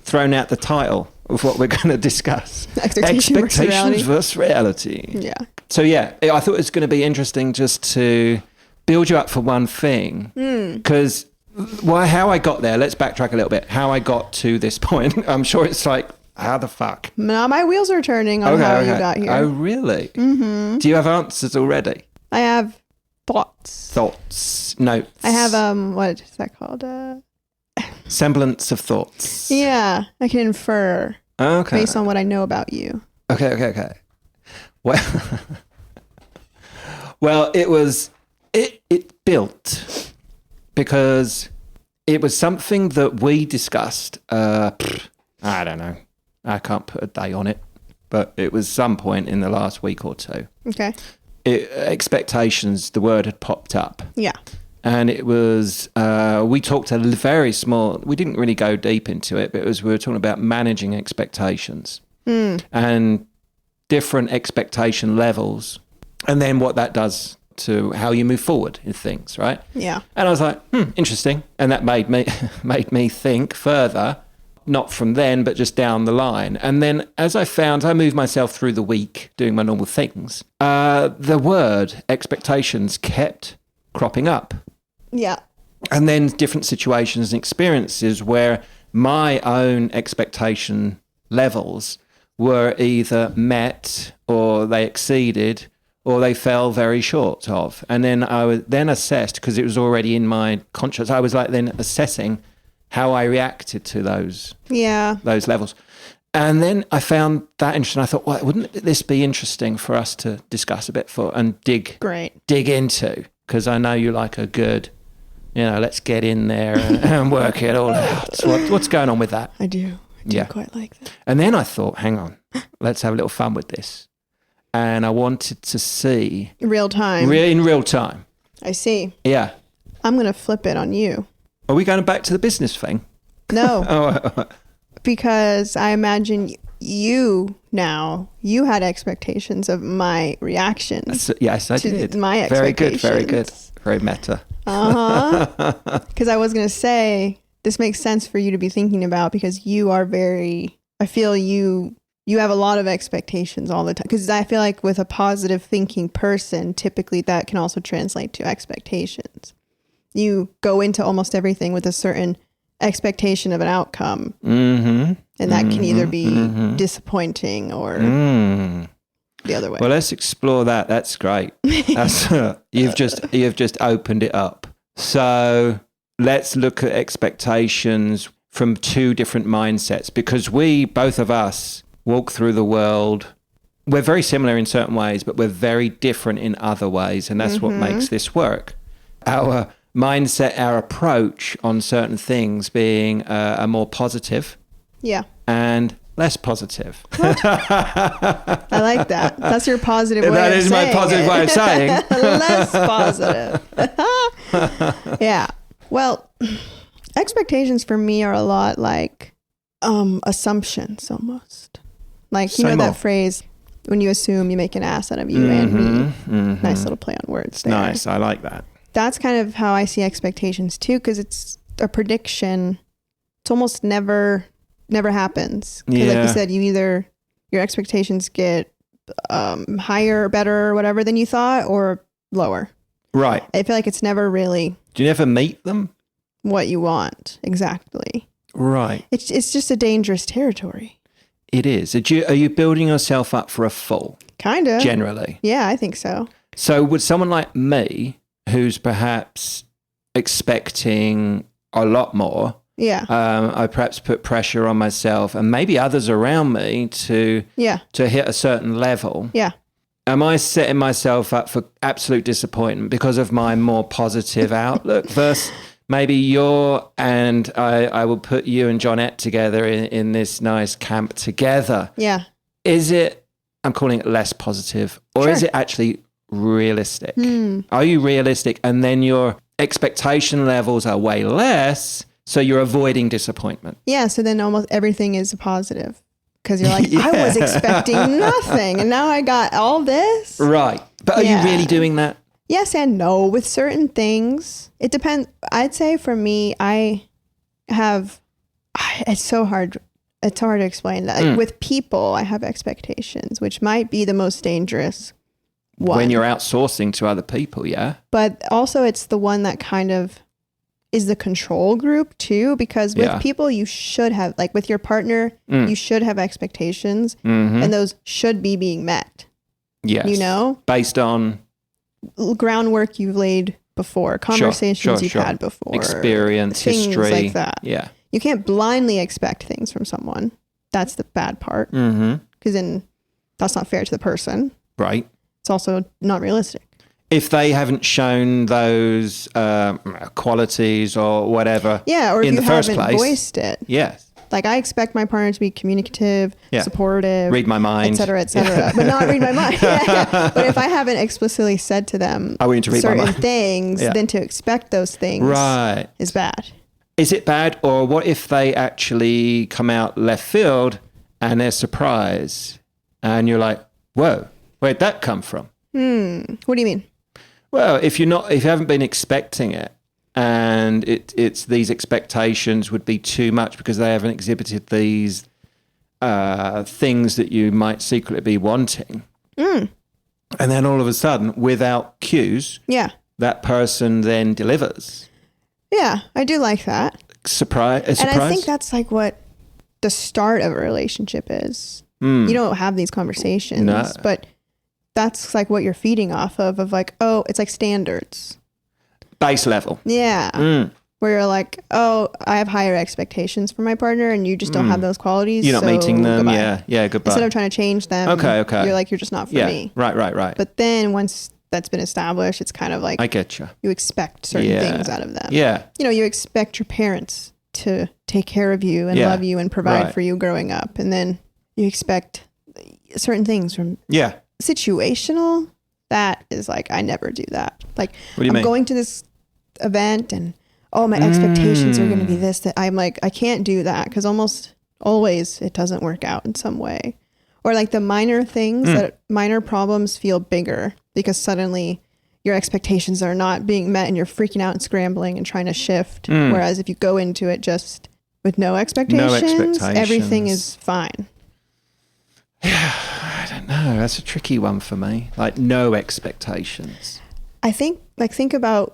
thrown out the title of what we're going to discuss. Expectations versus reality. Yeah. So yeah, I thought it was going to be interesting just to build you up for one thing. Because how I got there, let's backtrack a little bit. How I got to this point. I'm sure it's like, how the fuck? Now my wheels are turning on how you got here. Oh, really? Mm-hmm. Do you have answers already? I have thoughts. Notes. I have, what is that called? Semblance of thoughts. Yeah, I can infer based on what I know about you. Okay. Well, it built because it was something that we discussed. I don't know. I can't put a day on it, but it was some point in the last week or two. Okay. Expectations, the word had popped up. Yeah. And it was, we talked a very small, we didn't really go deep into it, but we were talking about managing expectations and different expectation levels, and then what that does to how you move forward in things, right? Yeah. And I was like, interesting. And that made me think further, not from then, but just down the line. And then as I moved myself through the week doing my normal things, the word expectations kept cropping up. Yeah. And then different situations and experiences where my own expectation levels were either met or they exceeded or they fell very short of. And then I was then assessed, because it was already in my conscience, I was like then assessing how I reacted to those levels. And then I found that interesting. I thought, well, wouldn't this be interesting for us to discuss a bit and dig into? Because I know you like a good, let's get in there and work it all out. So what's going on with that? I do quite like that. And then I thought, hang on, let's have a little fun with this. And I wanted to see... In real time. In real time. I see. Yeah. I'm going to flip it on you. Are we going back to the business thing? No. Because I imagine you had expectations of my reactions. Yes, I did. My expectations. Very good. Very meta. Because I was going to say, this makes sense for you to be thinking about, because I feel you have a lot of expectations all the time. Because I feel like with a positive thinking person, typically that can also translate to expectations. You go into almost everything with a certain expectation of an outcome. Mm-hmm. And that can either be disappointing or the other way. Well, let's explore that. That's great. You've just opened it up. So let's look at expectations from two different mindsets, because both of us walk through the world. We're very similar in certain ways, but we're very different in other ways. And that's what makes this work. Our mindset, our approach on certain things being a more positive and less positive. I like that. That's your positive way of saying it. That is my positive way of saying. Less positive. Yeah. Well, expectations for me are a lot like assumptions almost. Like, you know that phrase, when you assume, you make an ass out of you and me. Mm-hmm. Nice little play on words there. Nice. I like that. That's kind of how I see expectations too, because it's a prediction. It's almost never happens. Because like you said, your expectations get higher or better or whatever than you thought, or lower. Right. I feel like it's never really... Do you ever meet them? What you want, exactly. Right. It's just a dangerous territory. It is. Are you building yourself up for a fall? Kind of. Generally. Yeah, I think so. So would someone like me, who's perhaps expecting a lot more, I perhaps put pressure on myself and maybe others around me to hit a certain level. Yeah. Am I setting myself up for absolute disappointment because of my more positive outlook versus maybe I will put you and Johnette together in this nice camp together. Yeah. Is it, I'm calling it less positive, or is it actually realistic? Are you realistic? And then your expectation levels are way less, so you're avoiding disappointment. Yeah, so then almost everything is a positive. Because you're like, I was expecting nothing, and now I got all this. Right. But are you really doing that? Yes and no. With certain things, it depends. I'd say for me, it's so hard. It's hard to explain that. Like, with people, I have expectations, which might be the most dangerous one. When you're outsourcing to other people, yeah. But also it's the one that kind of is the control group too, because with people you should have, like with your partner, you should have expectations and those should be being met. Yes. You know? Based on groundwork you've laid before, conversations you've had before. Experience, history. Like that. Yeah. You can't blindly expect things from someone. That's the bad part. Because then that's not fair to the person. Right. It's also not realistic. If they haven't shown those qualities or whatever in the first place. Or if you haven't voiced it. Yes. Like, I expect my partner to be communicative, supportive. Read my mind. Et cetera, but not read my mind. But if I haven't explicitly said to them certain things, then to expect those things is bad. Is it bad? Or what if they actually come out left field and they're surprised and you're like, whoa, where'd that come from? What do you mean? Well, if you haven't been expecting it, and it's these expectations would be too much because they haven't exhibited these things that you might secretly be wanting. And then all of a sudden, without cues, that person then delivers. Yeah, I do like that. Surprise. And I think that's like what the start of a relationship is. You don't have these conversations, but that's like what you're feeding off of like, oh, it's like standards. Base level. Yeah. Where you're like, oh, I have higher expectations for my partner and you just don't have those qualities. You're not meeting them. Goodbye. Yeah, goodbye. Instead of trying to change them, okay. you're like, you're just not for me. Right. But then once that's been established, it's kind of like, I get you. You expect certain things out of them. Yeah. You know, you expect your parents to take care of you and love you and provide for you growing up. And then you expect certain things from situational. That is like, I never do that. Like, I'm going to this event and my expectations are going to be this, that I'm like, I can't do that because almost always it doesn't work out in some way. Or like the minor things that minor problems feel bigger because suddenly your expectations are not being met and you're freaking out and scrambling and trying to shift. Whereas if you go into it just with no expectations, everything is fine. Yeah, I don't know. That's a tricky one for me. Like no expectations. I think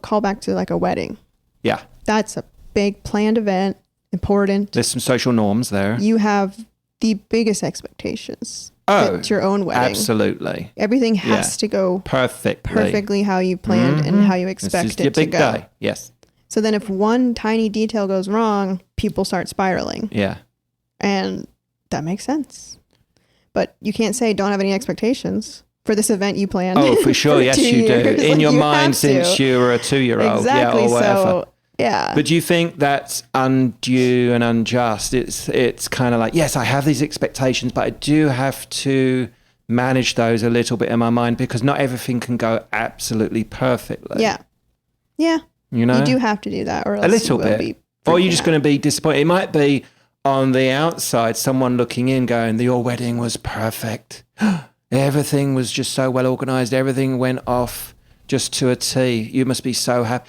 call back to like a wedding. Yeah. That's a big planned event, important. There's some social norms there. You have the biggest expectations. Oh, it's your own wedding. Absolutely. Everything has to go perfectly how you planned and how you expect it to go. This is your big day. Yes. So then if one tiny detail goes wrong, people start spiraling. Yeah. And that makes sense. But you can't say don't have any expectations for this event you planned. Oh, for sure. Yes, you do. In like your mind since you were a 2-year-old. Exactly. Yeah, or whatever. So, yeah. But do you think that's undue and unjust? It's kind of like, yes, I have these expectations, but I do have to manage those a little bit in my mind because not everything can go absolutely perfectly. Yeah. Yeah. You know? You do have to do that or else a little bit. Or you're just going to be disappointed. It might be on the outside, someone looking in going, your wedding was perfect. Everything was just so well organized. Everything went off just to a T. You must be so happy.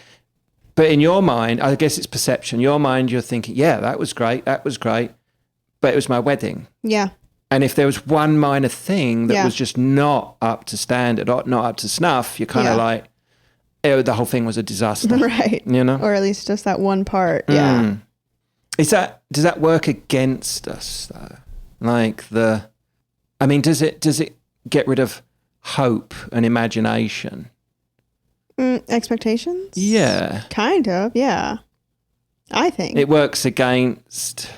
But in your mind, I guess it's perception. Your mind, you're thinking, yeah, that was great. But it was my wedding. Yeah. And if there was one minor thing that was just not up to standard or not up to snuff, you're kind of like, the whole thing was a disaster. Right. You know? Or at least just that one part. Yeah. Does that work against us though? Does it get rid of hope and imagination? Expectations? Yeah. Kind of, yeah. I think. It works against,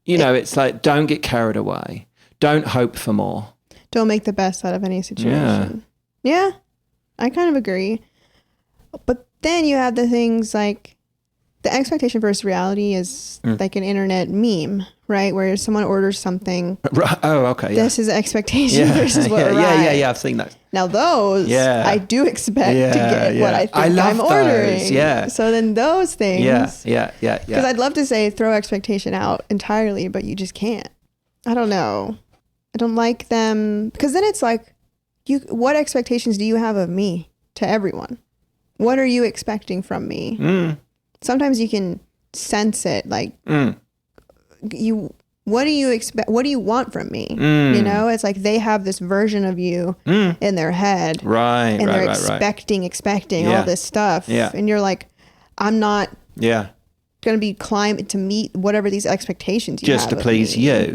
it's like, don't get carried away. Don't hope for more. Don't make the best out of any situation. Yeah, I kind of agree. But then you have the things like, the expectation versus reality is like an internet meme, right? Where someone orders something. Oh, okay. Yeah. This is expectation versus what arrives. Yeah. I've seen that. Now those, I do expect to get what I think I'm ordering. Those, yeah. So then those things. Yeah. Because I'd love to say throw expectation out entirely, but you just can't. I don't know. I don't like them because then it's like, what expectations do you have of me to everyone? What are you expecting from me? Sometimes you can sense it, like what do you expect? What do you want from me? It's like they have this version of you in their head, right? And they're expecting all this stuff, and you're like, I'm not, going to be climbing to meet whatever these expectations you just have to please you,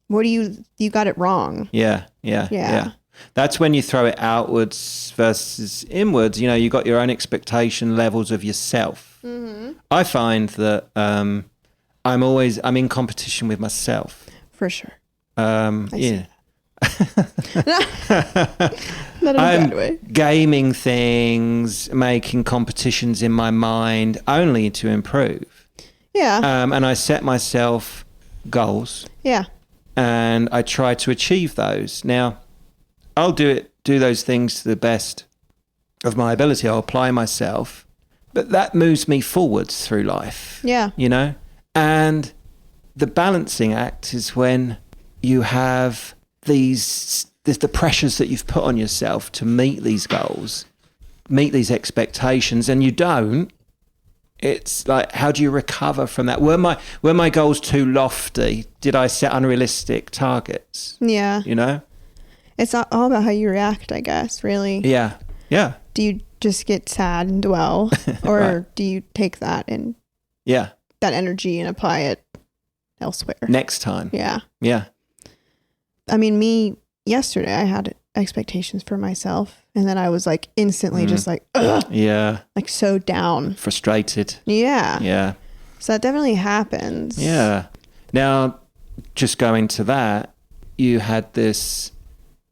what do you got it wrong? Yeah. That's when you throw it outwards versus inwards. You got your own expectation levels of yourself. I find that I'm in competition with myself. For sure. Yeah. Not in a bad way. Gaming things, making competitions in my mind only to improve. Yeah. And I set myself goals. Yeah. And I try to achieve those. Now, I'll do those things to the best of my ability. I'll apply myself, but that moves me forwards through life. Yeah. And the balancing act is when you have the pressures that you've put on yourself to meet these goals, meet these expectations, and you don't. It's like, how do you recover from that? Were my goals too lofty? Did I set unrealistic targets? Yeah. You know? It's not all about how you react, I guess, really. Yeah. Yeah. Do just get sad and dwell? Or Right. do you take that and Yeah. that energy and apply it elsewhere? Next time. Yeah. Yeah. I mean, me, yesterday, I had expectations for myself. And then I was like instantly just like, ugh, Yeah. like so down. Frustrated. Yeah. Yeah. So that definitely happens. Yeah. Now, just going to that, you had this,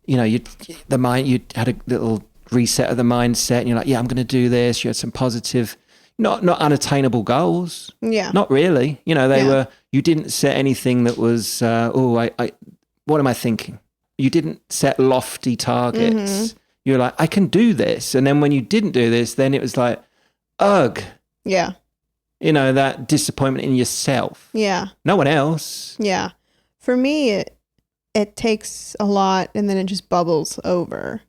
you had a little reset of the mindset, and you're like, yeah, I'm going to do this. You had some positive, not unattainable goals. Yeah. Not really. You didn't set anything that was, what am I thinking? You didn't set lofty targets. Mm-hmm. You're like, I can do this. And then when you didn't do this, then it was like, ugh. Yeah. That disappointment in yourself. Yeah. No one else. Yeah. For me, it takes a lot and then it just bubbles over.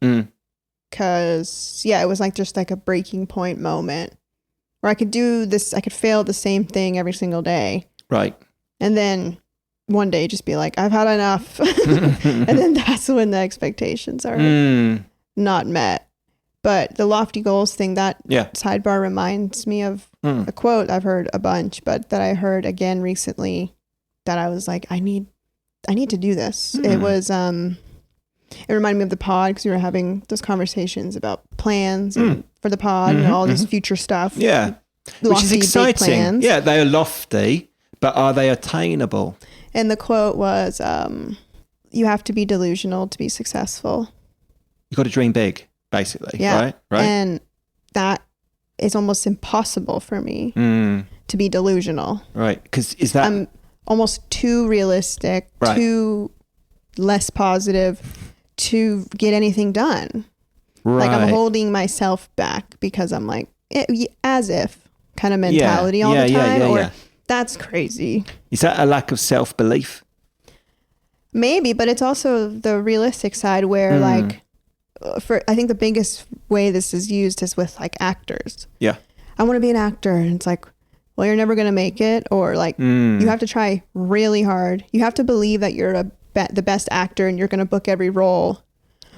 Because, it was like just like a breaking point moment where I could do this, I could fail the same thing every single day. Right. And then one day just be like, I've had enough. And then that's when the expectations are not met. But the lofty goals thing, that sidebar reminds me of a quote I've heard a bunch, but that I heard again recently that I was like, I need to do this. It was, it reminded me of the pod because we were having those conversations about plans for the pod and all this future stuff. Yeah. Lofty, which is exciting. big plans. Yeah, they are lofty, but are they attainable? And the quote was, you have to be delusional to be successful. You got to dream big, basically. Yeah. Right. And that is almost impossible for me to be delusional. Right. Because is that... I'm almost too realistic, too less positive to get anything done. Right. Like I'm holding myself back because I'm like, as if kind of mentality all the time. That's crazy. Is that a lack of self-belief? Maybe, but it's also the realistic side where like, I think the biggest way this is used is with like actors. Yeah. I want to be an actor. And it's like, well, you're never going to make it. Or like, you have to try really hard. You have to believe that you're the best actor and you're going to book every role.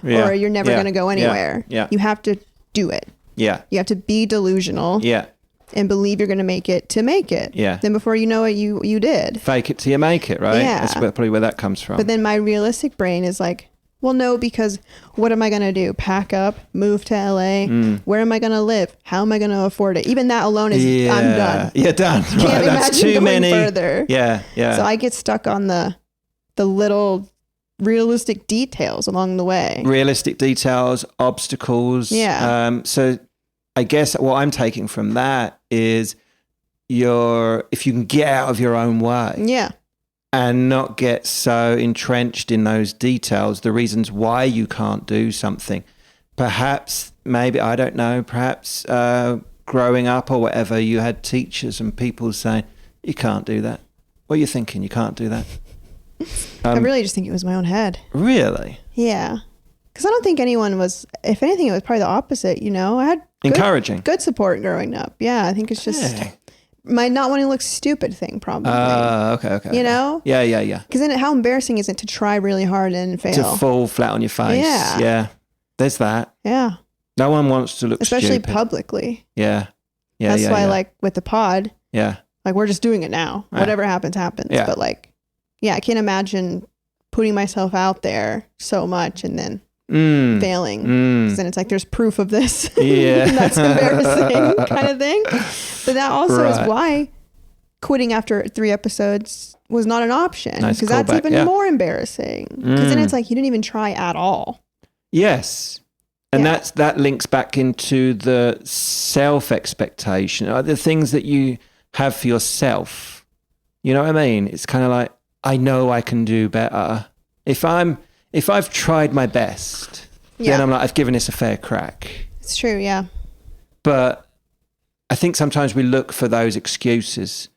Or you're never going to go anywhere. Yeah. You have to do it. Yeah. You have to be delusional. Yeah. And believe you're going to make it to make it. Yeah. Then before you know it, you did. Fake it till you make it, right? Yeah. That's probably where that comes from. But then my realistic brain is like, well, no, because what am I going to do? Pack up, move to LA? Where am I going to live? How am I going to afford it? Even that alone is, I'm done. Yeah, done. Can't right. imagine That's too going many. further. Yeah. So I get stuck on the little realistic details along the way. Realistic details, obstacles. Yeah. So I guess what I'm taking from that is if you can get out of your own way. Yeah. And not get so entrenched in those details, the reasons why you can't do something. Perhaps, maybe, I don't know, perhaps growing up or whatever, you had teachers and people saying, you can't do that. What are you thinking? You can't do that. I really just think it was my own head. Really? Yeah. Because I don't think anyone was, if anything, it was probably the opposite, I had encouraging. Good support growing up. Yeah, I think it's just... Yeah. My not wanting to look stupid thing, probably. Okay. Yeah. Because then how embarrassing is it to try really hard and fail? To fall flat on your face. Yeah. There's that. Yeah. No one wants to look especially stupid. publicly. Yeah. That's why, like, with the pod, like we're just doing it now. Yeah. Whatever happens, happens. Yeah. But, like, I can't imagine putting myself out there so much and then failing. Because then it's like, there's proof of this. Yeah. That's embarrassing kind of thing. But that also is why quitting after 3 episodes was not an option. Nice because that's callback, even more embarrassing. Because then it's like, you didn't even try at all. Yes. And that links back into the self-expectation, the things that you have for yourself. You know what I mean? It's kind of like, I know I can do better. If I've tried my best, then I'm like, I've given this a fair crack. It's true, yeah. But I think sometimes we look for those excuses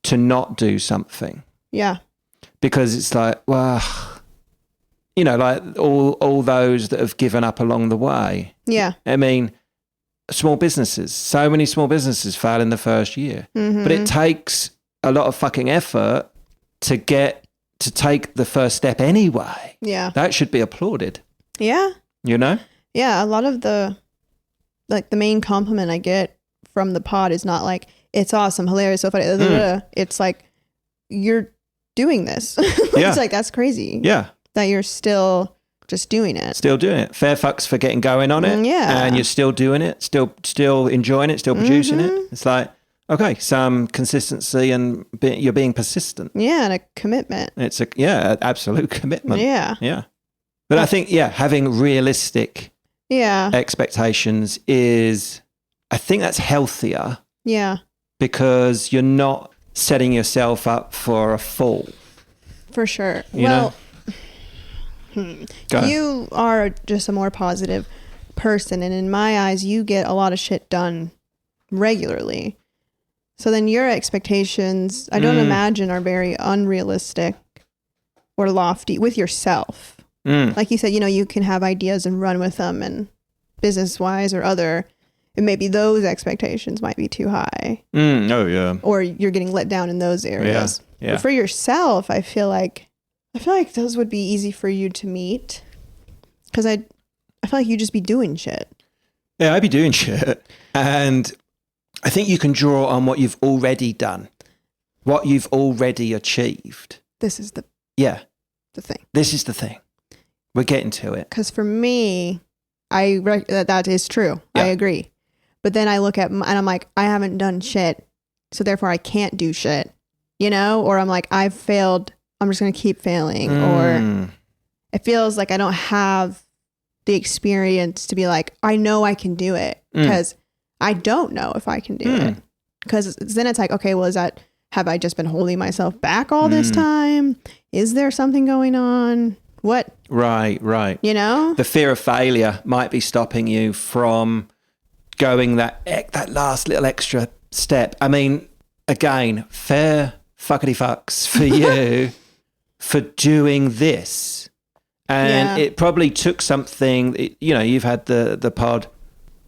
to not do something. Yeah. Because it's like, well, like all those that have given up along the way. Yeah. I mean, small businesses, so many small businesses fail in the first year. Mm-hmm. But it takes a lot of fucking effort to take the first step anyway. Yeah. That should be applauded. Yeah. You know? Yeah. A lot of the like the main compliment I get from the pod is not like, it's awesome, hilarious, so funny. It's like, you're doing this. It's like, that's crazy. Yeah. That you're still just doing it. Still doing it. Fair fucks for getting going on it. Yeah. And you're still doing it, still enjoying it, still producing it. It's like, okay, some consistency and you're being persistent. Yeah, and a commitment. It's an absolute commitment. Yeah. Yeah. But I think, having realistic expectations I think that's healthier. Yeah. Because you're not setting yourself up for a fall. For sure. You know? You are just a more positive person. And in my eyes, you get a lot of shit done regularly. So then your expectations, I don't imagine, are very unrealistic or lofty with yourself. Like you said, you can have ideas and run with them, and business-wise or other, and maybe those expectations might be too high. Oh, yeah. Or you're getting let down in those areas. Yeah. But for yourself, I feel like those would be easy for you to meet, because I feel like you'd just be doing shit. Yeah, I'd be doing shit. And I think you can draw on what you've already done, what you've already achieved. This is the thing. This is the thing. We're getting to it. Because for me, that is true. Yeah. I agree. But then I look at, and I'm like, I haven't done shit, so therefore I can't do shit, or I'm like, I've failed, I'm just going to keep failing. Or it feels like I don't have the experience to be like, I know I can do it, because I don't know if I can do it. Because then it's like, okay, well, have I just been holding myself back all this time? Is there something going on? What? Right. The fear of failure might be stopping you from going that last little extra step. I mean, again, fair fuckity fucks for you for doing this. And it probably took something, you've had the pod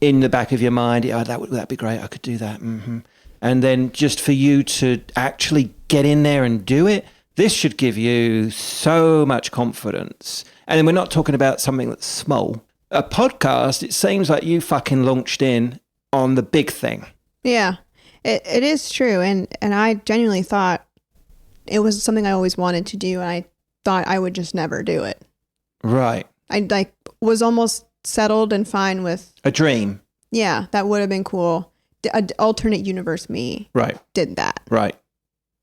in the back of your mind. Oh, that'd be great. I could do that. And then just for you to actually get in there and do it, this should give you so much confidence. And then we're not talking about something that's small. A podcast, it seems like you fucking launched in on the big thing. Yeah, it is true. And I genuinely thought it was something I always wanted to do. And I thought I would just never do it. Right. I was almost settled and fine with a dream. Yeah, that would have been cool. An alternate universe me did that. Right.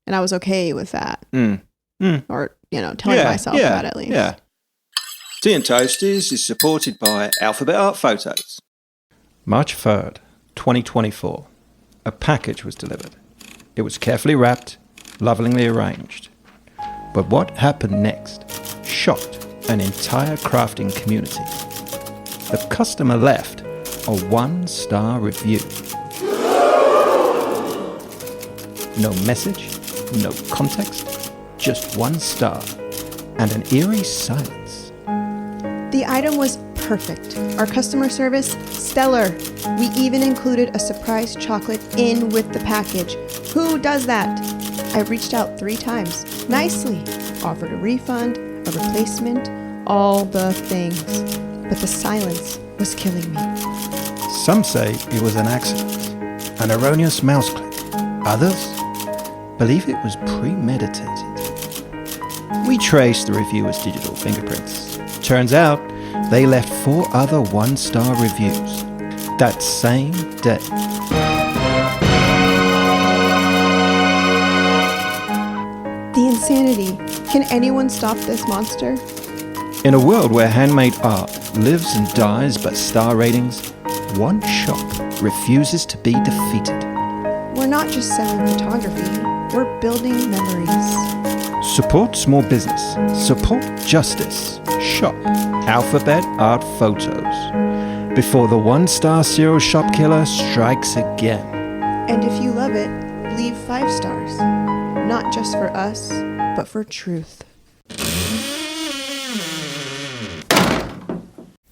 And I was okay with that. Or, telling myself that at least. Yeah. Tea and Toasties is supported by Alphabet Art Photos. March 3rd, 2024. A package was delivered. It was carefully wrapped, lovingly arranged. But what happened next shocked an entire crafting community. The customer left a 1-star review. No message, no context, just 1 star and an eerie silence. The item was perfect. Our customer service, stellar. We even included a surprise chocolate in with the package. Who does that? I reached out 3 times, nicely, offered a refund, a replacement, all the things. But the silence was killing me. Some say it was an accident, an erroneous mouse click. Others believe it was premeditated. We traced the reviewer's digital fingerprints. Turns out they left 4 other 1-star reviews that same day. The insanity. Can anyone stop this monster? In a world where handmade art lives and dies by star ratings, one shop refuses to be defeated. We're not just selling photography, we're building memories. Support small business. Support justice. Shop Alphabet Art Photos before the 1-star serial shop killer strikes again. And if you love it, leave 5 stars. Not just for us, but for truth.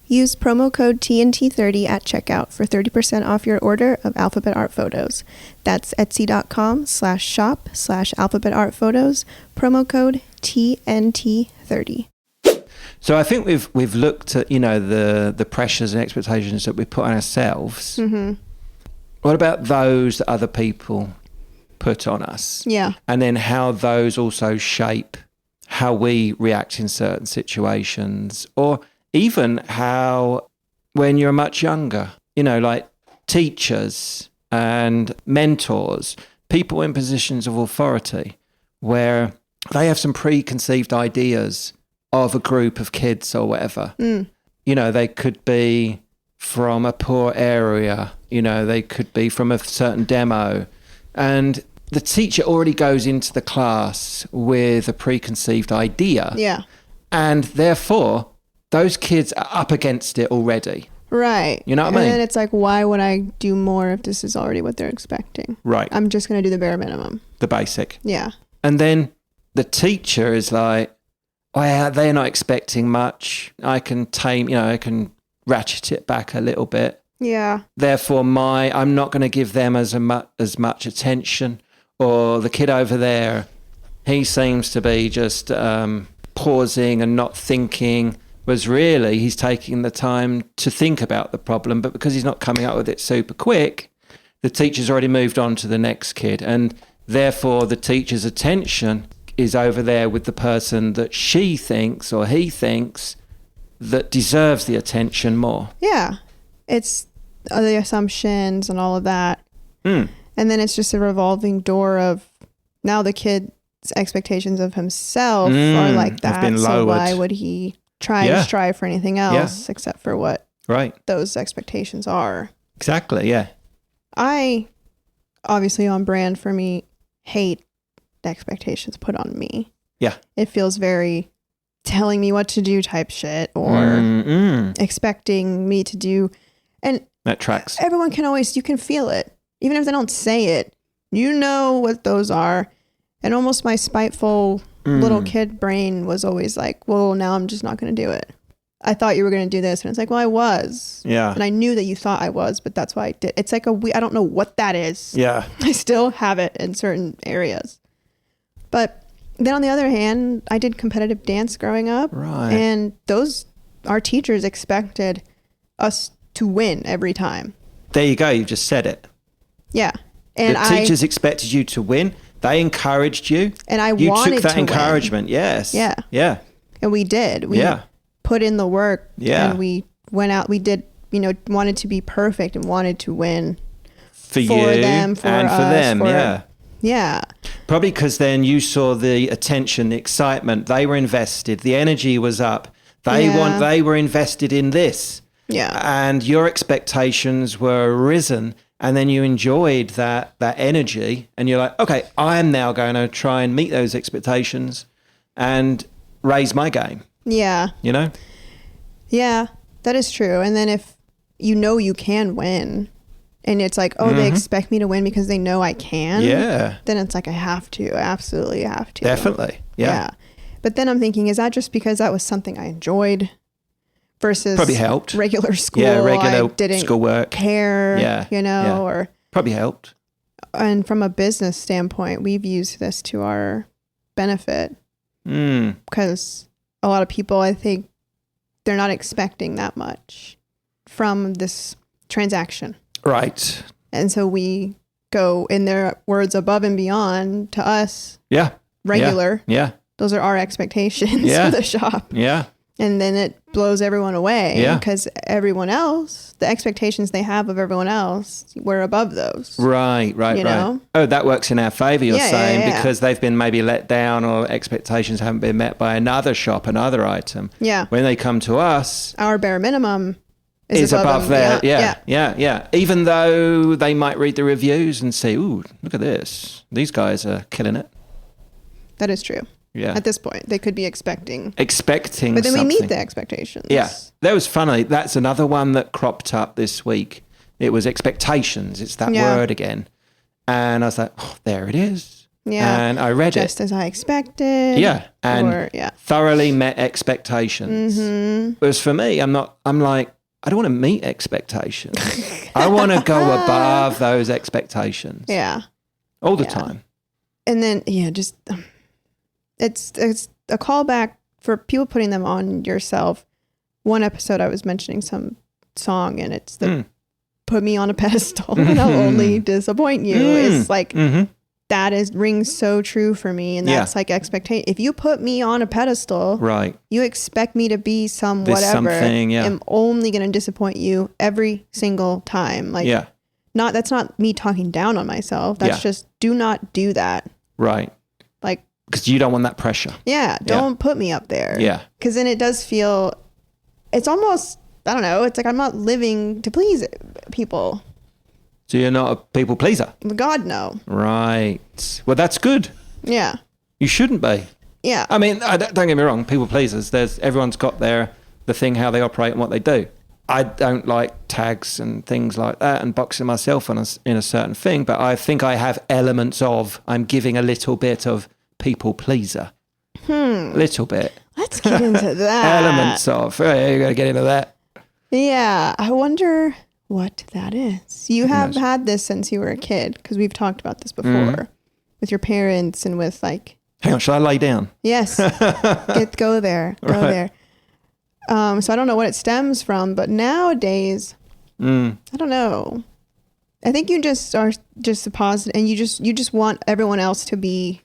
Use promo code TNT30 at checkout for 30% off your order of Alphabet Art Photos. That's etsy.com/shop/Alphabet Art Photos, promo code TNT30. So I think we've looked at, the pressures and expectations that we put on ourselves. Mm-hmm. What about those that other people put on us? Yeah. And then how those also shape how we react in certain situations, or even how when you're much younger, like teachers and mentors, people in positions of authority, where they have some preconceived ideas of a group of kids or whatever. They could be from a poor area, they could be from a certain demo. And the teacher already goes into the class with a preconceived idea. Yeah. And therefore, those kids are up against it already. Right. You know what I mean? And then it's like, why would I do more if this is already what they're expecting? Right. I'm just going to do the bare minimum. The basic. Yeah. And then the teacher is like, well, they're not expecting much. I can I can ratchet it back a little bit. Yeah. Therefore, I'm not going to give them as much attention. Or the kid over there, he seems to be just pausing and not thinking, was really he's taking the time to think about the problem, but because he's not coming up with it super quick, the teacher's already moved on to the next kid. And therefore, the teacher's attention is over there with the person that she thinks or he thinks that deserves the attention more. Yeah. It's the assumptions and all of that. And then it's just a revolving door of now the kid's expectations of himself are like that. Been so lowered. why would he try to strive for anything else except for what those expectations are? Exactly, yeah. I, obviously on brand for me, hate the expectations put on me. Yeah. It feels very telling me what to do type shit, or expecting me to do. And that tracks. Everyone you can feel it. Even if they don't say it, you know what those are. And almost my spiteful little kid brain was always like, well, now I'm just not going to do it. I thought you were going to do this. And it's like, well, I was. Yeah. And I knew that you thought I was, but that's why I did. It's like I don't know what that is. Yeah. I still have it in certain areas. But then on the other hand, I did competitive dance growing up. Right. And our teachers expected us to win every time. There you go. You just said it. Yeah. And the teachers expected you to win. They encouraged you. And you wanted took that to encouragement. Win. Yes. Yeah. Yeah. And we did. We put in the work. Yeah. And we went out. We did, wanted to be perfect and wanted to win. For you them, for and us, for them. Yeah. Yeah. Probably because then you saw the attention, the excitement. They were invested. The energy was up. They were invested in this. Yeah. And your expectations were risen. And then you enjoyed that energy, and you're like, okay, I'm now going to try and meet those expectations and raise my game. Yeah. Yeah, that is true. And then if you can win, and it's like, oh, they expect me to win because they know I can. Yeah. Then it's like, I have to, absolutely have to. Definitely. Yeah. But then I'm thinking, is that just because that was something I enjoyed? Versus probably helped. Regular school. Yeah, regular I didn't schoolwork. Care, or probably helped. And from a business standpoint, we've used this to our benefit because a lot of people, I think, they're not expecting that much from this transaction. Right. And so we go, in their words, above and beyond to us. Yeah. Regular. Yeah. Those are our expectations for the shop. Yeah. And then it blows everyone away because everyone else, the expectations they have of everyone else, we're above those. Right. know? Oh, that works in our favor, you're saying, yeah. because they've been maybe let down or expectations haven't been met by another shop, another item. Yeah. When they come to us, our bare minimum is above them. there. Yeah. Even though they might read the reviews and say, ooh, look at this. These guys are killing it. That is true. Yeah. At this point, they could be expecting. But then we meet the expectations. Yeah. That was funny. That's another one that cropped up this week. It was expectations. It's that word again. And I was like, oh, there it is. Yeah. And I read Just as I expected. Yeah. And thoroughly met expectations. Whereas for me, I'm like, I don't want to meet expectations. I want to go above those expectations. Yeah. All the time. And then, just... It's a callback for people putting them on yourself. One episode I was mentioning some song and it's the put me on a pedestal and I'll only disappoint you. It's like that rings so true for me, and that's like expectation. If you put me on a pedestal, right, you expect me to be some this whatever. Something, I'm only going to disappoint you every single time. Like, that's not me talking down on myself. That's just do not do that. Right. Like, because you don't want that pressure. Yeah, don't put me up there. Yeah. Because then it does feel, it's almost, I don't know. It's like I'm not living to please people. So you're not a people pleaser? God, no. Right. Well, that's good. Yeah. You shouldn't be. Yeah. I mean, don't get me wrong, people pleasers, everyone's got the thing, how they operate and what they do. I don't like tags and things like that and boxing myself in a certain thing, but I think I have elements of, I'm giving a little bit of people pleaser. Little bit. Let's get into that. Elements of. Yeah, you got to get into that. Yeah. I wonder what that is. You have had this since you were a kid, because we've talked about this before with your parents and with like. Hang on, should I lay down? Yes. Go there. Go there. So I don't know what it stems from, but nowadays, I don't know. I think you just are just a positive, and you just want everyone else to be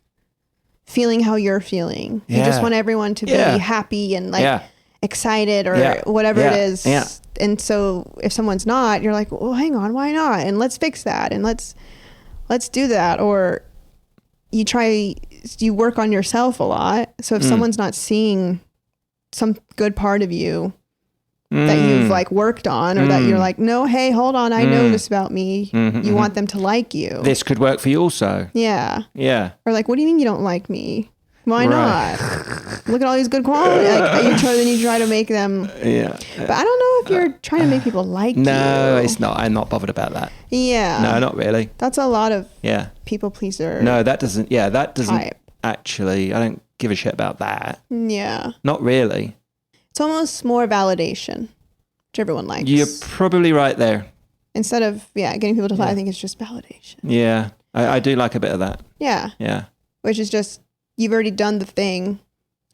feeling how you're feeling. You just want everyone to be happy and like excited or whatever it is. Yeah. And so if someone's not, you're like, well, hang on, why not? And let's fix that. And let's do that. Or you work on yourself a lot. So if someone's not seeing some good part of you that you've like worked on, or that you're like, no, hey, hold on, I know this about me. You want them to like you. This could work for you also. Yeah. Yeah. Or like, what do you mean you don't like me? Why not? Look at all these good qualities. Like, then you try to make them. Yeah. But I don't know if you're trying to make people like you. No, it's not. I'm not bothered about that. Yeah. No, not really. That's a lot of people pleaser. No, that doesn't. Yeah, that doesn't type. Actually. I don't give a shit about that. Yeah. Not really. It's almost more validation, which everyone likes. You're probably right there. Instead of getting people to lie, I think it's just validation. Yeah, I do like a bit of that. Yeah. Yeah. Which is just, you've already done the thing.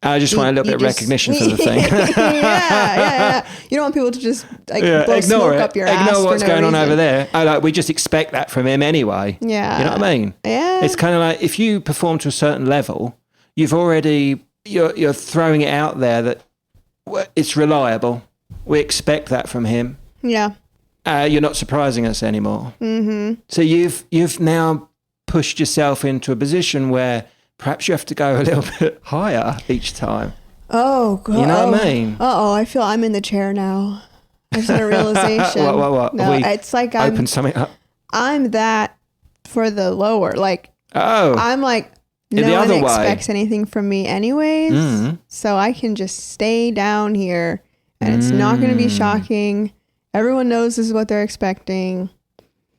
I just want a little bit of recognition for the thing. Yeah. You don't want people to just blow smoke up your ass. Ignore what's going on over there. We just expect that from him anyway. Yeah. You know what I mean? Yeah. It's kind of like, if you perform to a certain level, you're throwing it out there that it's reliable. We expect that from him. Yeah. You're not surprising us anymore. Mm-hmm. So you've now pushed yourself into a position where perhaps you have to go a little bit higher each time. Oh, God. You know what I mean? I feel I'm in the chair now. I just had a realization. What? No, it's like open something up. I'm that for the lower. Like, I'm like, no one expects anything from me anyways. So I can just stay down here and it's not going to be shocking. Everyone knows this is what they're expecting.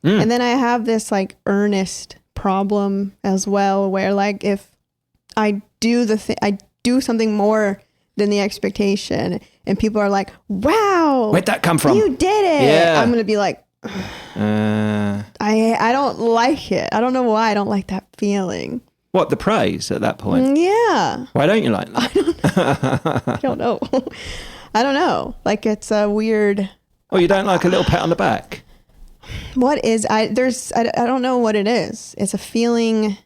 And then I have this like earnest problem as well, where like if I do I do something more than the expectation and people are like, wow, where'd that come from? You did it. I'm going to be like, I don't like it. I don't know why I don't like that feeling. What, the praise at that point? Yeah. Why don't you like that? I don't know. I don't know. Like, it's a weird. Oh, you don't like a little pat on the back? What is, I don't know what it is. It's a feeling.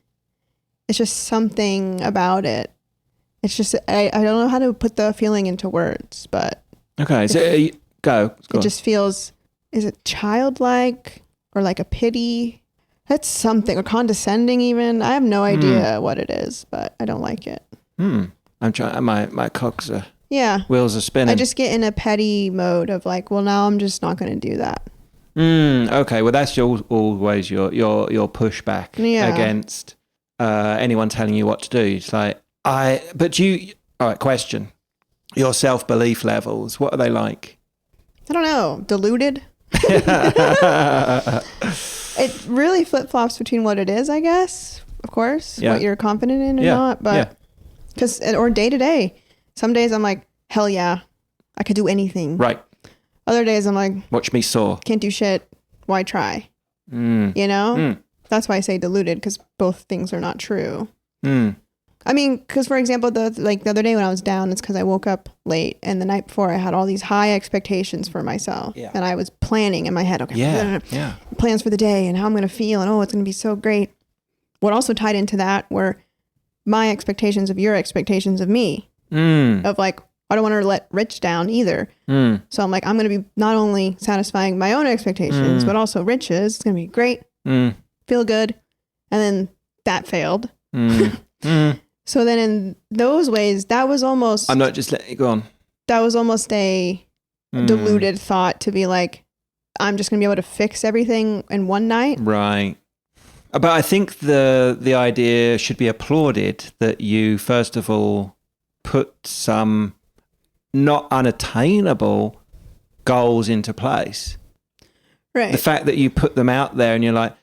It's just something about it. It's just, I don't know how to put the feeling into words, but. Okay. So go. It just feels, is it childlike or like a pity? That's something, or condescending even. I have no idea what it is, but I don't like it. I'm trying, my cogs are, wheels are spinning. I just get in a petty mode of like, well, now I'm just not going to do that. Okay, well, that's always your pushback against anyone telling you what to do. It's like, all right, question. Your self-belief levels, what are they like? I don't know, diluted? It really flip-flops between what it is, I guess, of course, what you're confident in or not, but or day to day. Some days I'm like, hell yeah, I could do anything. Right. Other days I'm like, watch me soar. Can't do shit. Why try? You know? That's why I say diluted, because both things are not true. I mean, because for example, the other day when I was down, it's because I woke up late, and the night before I had all these high expectations for myself, and I was planning in my head, okay, plans for the day and how I'm going to feel, and it's going to be so great. What also tied into that were my expectations of your expectations of me, of like, I don't want to let Rich down either. So I'm like, I'm going to be not only satisfying my own expectations, but also Rich's. It's going to be great, feel good, and then that failed. So then in those ways, that was almost... I'm not just letting it go on. That was almost a diluted thought to be like, I'm just going to be able to fix everything in one night. Right. But I think the idea should be applauded that you, first of all, put some not unattainable goals into place. Right. The fact that you put them out there and you're like,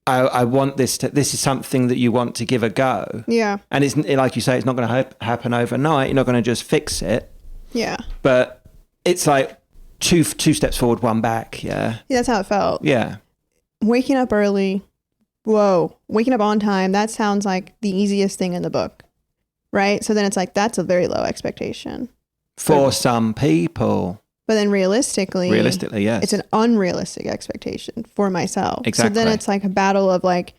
I want this is something that you want to give a go. Yeah. And it's like you say, it's not going to happen overnight. You're not going to just fix it. Yeah. But it's like two steps forward, one back. Yeah. That's how it felt. Yeah. Waking up early. Waking up on time. That sounds like the easiest thing in the book. Right. So then it's like, that's a very low expectation. For some people. But then realistically, yes. It's an unrealistic expectation for myself. Exactly. So then it's like a battle of like,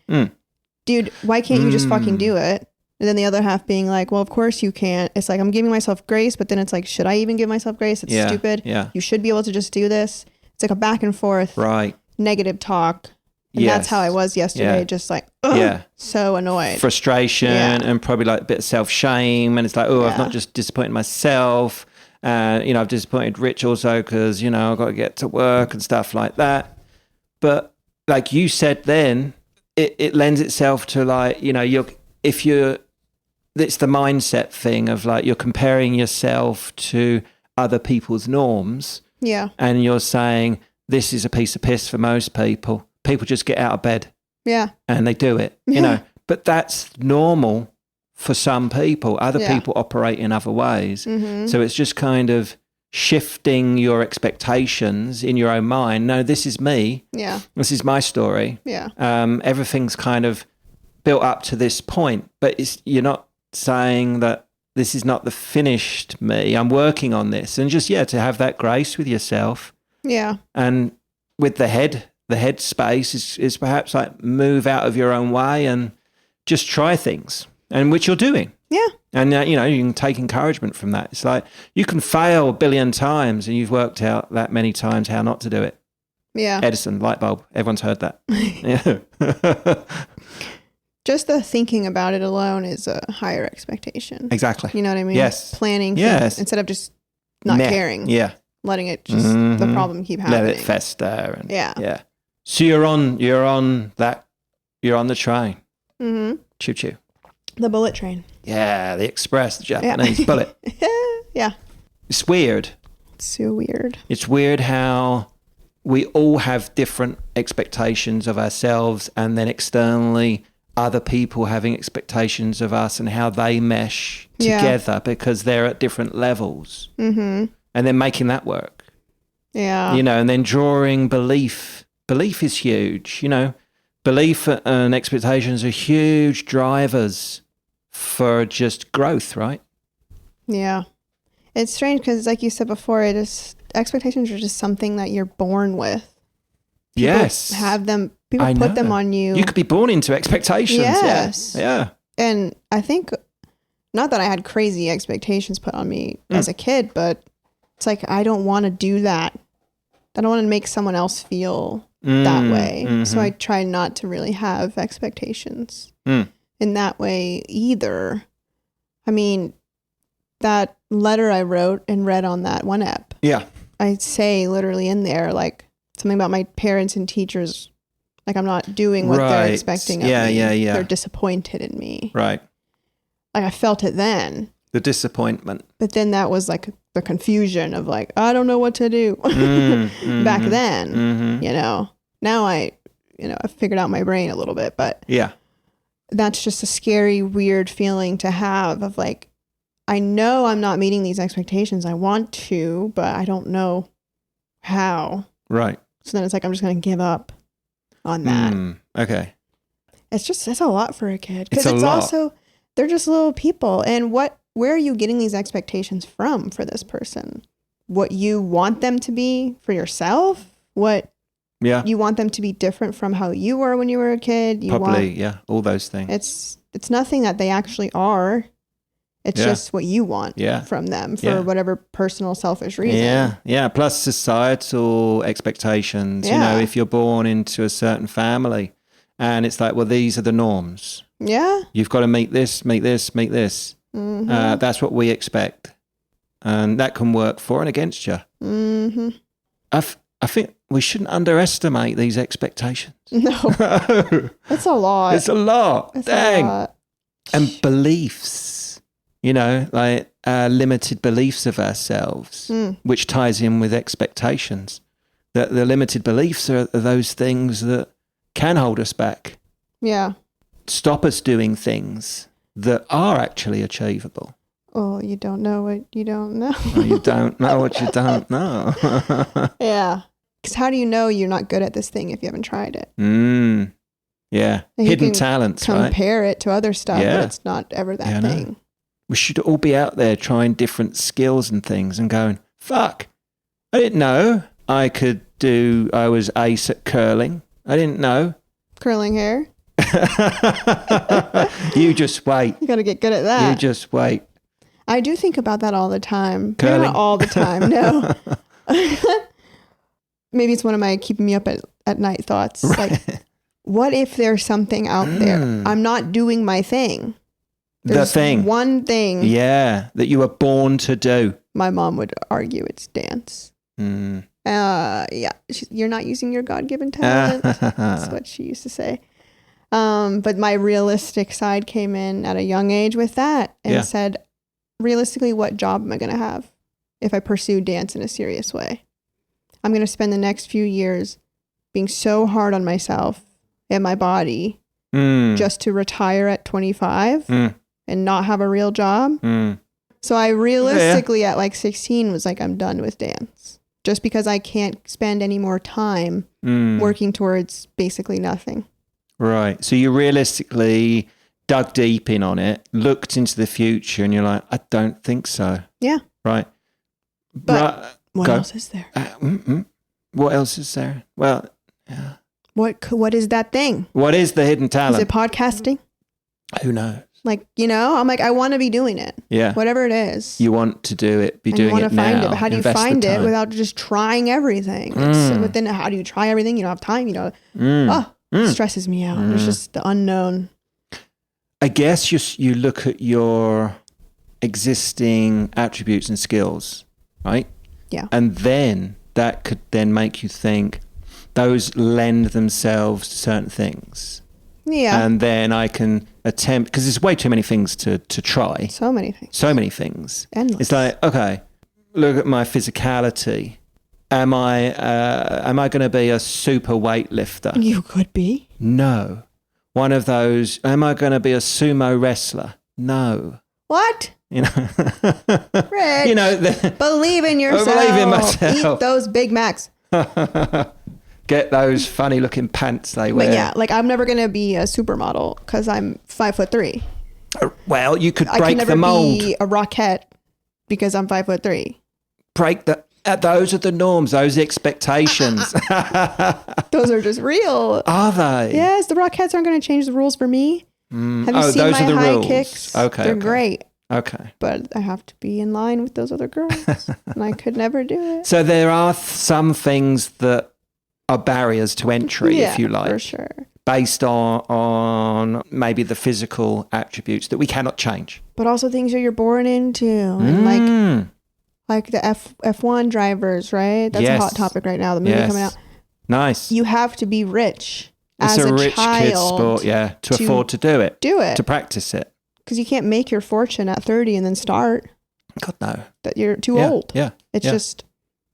dude, why can't you just fucking do it? And then the other half being like, well, of course you can't. It's like, I'm giving myself grace, but then it's like, should I even give myself grace? It's stupid. Yeah. You should be able to just do this. It's like a back and forth, negative talk. And that's how I was yesterday. Yeah. Just like, so annoyed. Frustration and probably like a bit of self-shame. And it's like, I've not just disappointed myself. I've disappointed Rich also because, I've got to get to work and stuff like that. But like you said then, it lends itself to like, it's the mindset thing of like you're comparing yourself to other people's norms. Yeah. And you're saying, this is a piece of piss for most people. People just get out of bed. Yeah. And they do it, But that's normal for some people. Other people operate in other ways. Mm-hmm. So it's just kind of shifting your expectations in your own mind. No, this is me. Yeah. This is my story. Yeah. Everything's kind of built up to this point, but you're not saying that this is not the finished me. I'm working on this. And just, to have that grace with yourself. Yeah. And with the head space is perhaps like move out of your own way and just try things. And which you're doing. Yeah. And, you can take encouragement from that. It's like you can fail a billion times and you've worked out that many times how not to do it. Yeah. Edison, light bulb. Everyone's heard that. Yeah. Just the thinking about it alone is a higher expectation. Exactly. You know what I mean? Yes. Planning things instead of just not caring. Yeah. Letting it just, the problem keep happening. Let it fester. And, yeah. So you're on the train. Mm-hmm. Choo choo. The bullet train. Yeah, the express, the Japanese bullet. Yeah. It's weird. It's so weird. It's weird how we all have different expectations of ourselves and then externally other people having expectations of us and how they mesh together because they're at different levels. Mm-hmm. And then making that work. Yeah. And then drawing belief. Belief is huge, Belief and expectations are huge drivers for just growth, right? Yeah. It's strange because, like you said before, expectations are just something that you're born with. People have them. People put them on you. You could be born into expectations. Yes. Yeah. And I think, not that I had crazy expectations put on me as a kid, but it's like, I don't want to do that. I don't want to make someone else feel that way. Mm-hmm. So I try not to really have expectations in that way either. I mean, that letter I wrote and read on that one app. Yeah. I say literally in there, like something about my parents and teachers. Like I'm not doing what they're expecting of me. Yeah. They're disappointed in me. Right. Like I felt it then. The disappointment. But then that was like the confusion of like, I don't know what to do back then, Now I figured out my brain a little bit, but that's just a scary, weird feeling to have of like, I know I'm not meeting these expectations. I want to, but I don't know how. Right. So then it's like, I'm just going to give up on that. Okay. It's a lot for a kid. Because it's also, they're just little people. And where are you getting these expectations from for this person? What you want them to be for yourself? What you want them to be different from how you were when you were a kid? All those things. It's nothing that they actually are. It's just what you want from them for whatever personal selfish reason. Yeah. Plus societal expectations. You know, if you're born into a certain family and it's like, well, these are the norms. Yeah. You've got to meet this, meet this, meet this. Mm-hmm. That's what we expect. And that can work for and against you. Mm-hmm. I think we shouldn't underestimate these expectations. No. It's a lot. It's a lot. It's Dang. A lot. And beliefs, you know, like limited beliefs of ourselves, which ties in with expectations. That the limited beliefs are those things that can hold us back. Yeah. Stop us doing things that are actually achievable. Oh, you don't know what you don't know. You don't know what you don't know. Yeah. Because how do you know you're not good at this thing if you haven't tried it? Yeah. Hidden talents, right? Compare it to other stuff, but it's not ever that thing. No. We should all be out there trying different skills and things and going, fuck, I didn't know I was ace at curling. I didn't know. Curling hair? You just wait. You got to get good at that. You just wait. I do think about that all the time. Curling? Maybe not all the time, no. Maybe it's one of my keeping me up at night thoughts. Right. Like, what if there's something out there? I'm not doing my thing. There's one thing. Yeah, that you were born to do. My mom would argue it's dance. You're not using your God-given talent. That's what she used to say. But my realistic side came in at a young age with that and said, realistically, what job am I going to have if I pursue dance in a serious way? I'm going to spend the next few years being so hard on myself and my body just to retire at 25 and not have a real job. So I realistically at like 16 was like, I'm done with dance just because I can't spend any more time working towards basically nothing. Right. So you realistically dug deep in on it, looked into the future, and you're like, I don't think so. Yeah. Right. But what else is there? What else is there? Well, yeah. What is that thing? What is the hidden talent? Is it podcasting? Who knows? Like, you know, I'm like, I want to be doing it. Yeah. Whatever it is. You want to do it, doing it now. You want to find it, but how do you find it without just trying everything? But then how do you try everything? You don't have time, you know. It stresses me out. It's just the unknown. I guess you look at your existing attributes and skills, right? Yeah. And then that could then make you think those lend themselves to certain things. Yeah. And then I can attempt, because there's way too many things to try. So many things. Endless. It's like, okay, look at my physicality. Am I going to be a super weightlifter? You could be. No. One of those, am I going to be a sumo wrestler? No. What? You know, Rich, you know, believe in yourself. Believe in myself. Eat those Big Macs. Get those funny looking pants they wear. But yeah, like I'm never going to be a supermodel because I'm 5'3". Well, you could break the mold. I can never be a Rockette because I'm 5'3". Break the... those are the norms, those expectations. Those are just real. Are they? Yes, the Rockettes aren't going to change the rules for me. Have you seen those my are the high rules. Kicks? Okay. They're great. Okay. But I have to be in line with those other girls. And I could never do it. So there are some things that are barriers to entry, if you like. For sure. Based on maybe the physical attributes that we cannot change. But also things that you're born into. And like the F1 drivers, right? That's a hot topic right now. The movie coming out. Nice. You have to be rich it's as a a rich child. kid sport, to afford to do it. To practice it. Because you can't make your fortune at 30 and then start. God, no. That you're too old. Yeah. It's just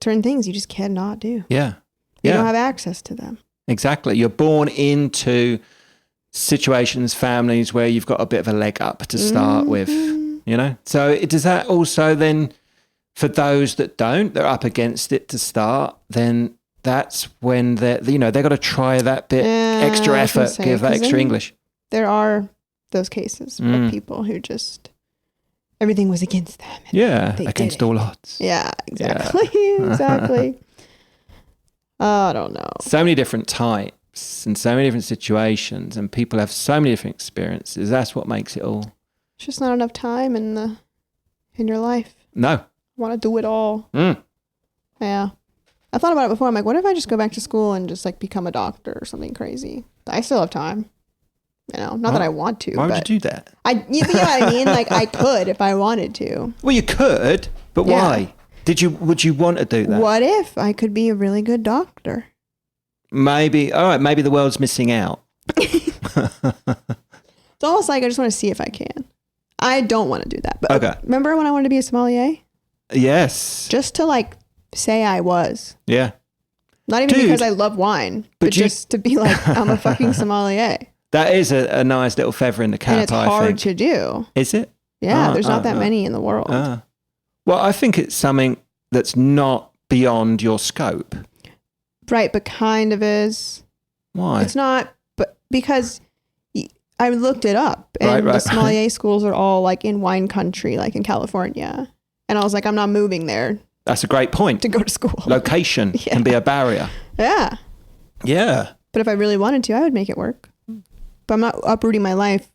certain things you just cannot do. Yeah. You don't have access to them. Exactly. You're born into situations, families where you've got a bit of a leg up to start with, you know? So does that also then, for those that don't, they're up against it to start, then that's when they've got to try that bit extra effort, give that extra English. There are those cases of people who just everything was against them. Yeah, against all odds. Yeah, exactly. Yeah. Exactly. I don't know. So many different types and so many different situations, and people have so many different experiences. That's what makes it all. It's just not enough time in your life. No. I want to do it all. Yeah. I thought about it before. I'm like, what if I just go back to school and just like become a doctor or something crazy? I still have time. You know, not that I want to. Why would you do that? You know what I mean? Like I could if I wanted to. Well, you could, but why? Would you want to do that? What if I could be a really good doctor? Maybe. All right. Maybe the world's missing out. It's almost like I just want to see if I can. I don't want to do that. But okay. Remember when I wanted to be a sommelier? Yes. Just to like say I was. Yeah. Not even because I love wine, but just to be like, I'm a fucking sommelier. That is a nice little feather in the cap, and it's hard to do. Is it? Yeah, there's not that many in the world. Well, I think it's something that's not beyond your scope. Right, but kind of is. Why? It's not, but because I looked it up, and the sommelier schools are all like in wine country, like in California. And I was like, I'm not moving there. That's a great point. To go to school. Location can be a barrier. Yeah. Yeah. But if I really wanted to, I would make it work. But I'm not uprooting my life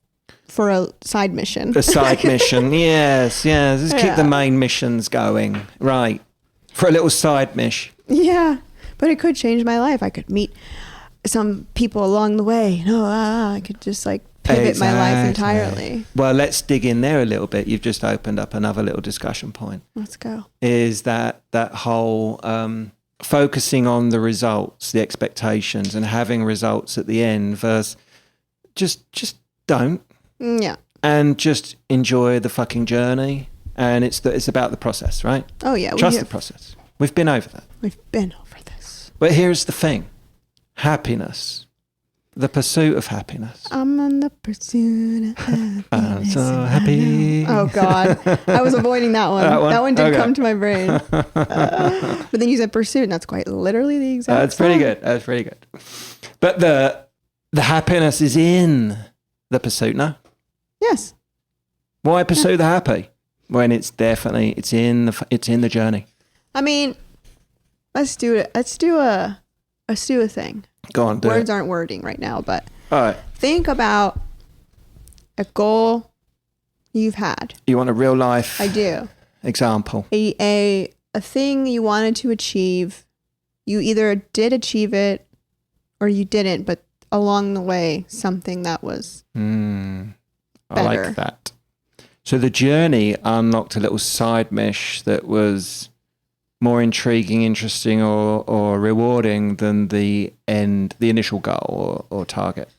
for a side mission. A side mission. Yes. Just keep the main missions going. Right. For a little side mission. Yeah. But it could change my life. I could meet some people along the way. I could just like pivot my life entirely. Well, let's dig in there a little bit. You've just opened up another little discussion point. Let's go. Is that whole focusing on the results, the expectations, and having results at the end versus just don't. Yeah. And just enjoy the fucking journey. And it's about the process, right? Oh yeah. Trust the process. We've been over that. We've been over this. But here's the thing. Happiness. The pursuit of happiness. I'm on the pursuit of happiness. I'm so happy. Oh God. I was avoiding that one. That one did come to my brain. But then you said pursuit, and that's quite literally the exact That's pretty good. That's pretty good. But the happiness is in the pursuit, no? Yes. Why pursue the happy when it's in the journey? I mean, let's do it. Let's do a thing. Go on, do Words it. aren't wording right now, but all right. Think about a goal you've had. You want a real life? I do. Example. A thing you wanted to achieve. You either did achieve it or you didn't, but along the way, something that was I better. like that. So the journey unlocked a little side mesh that was more intriguing, interesting, or rewarding than the initial goal or target.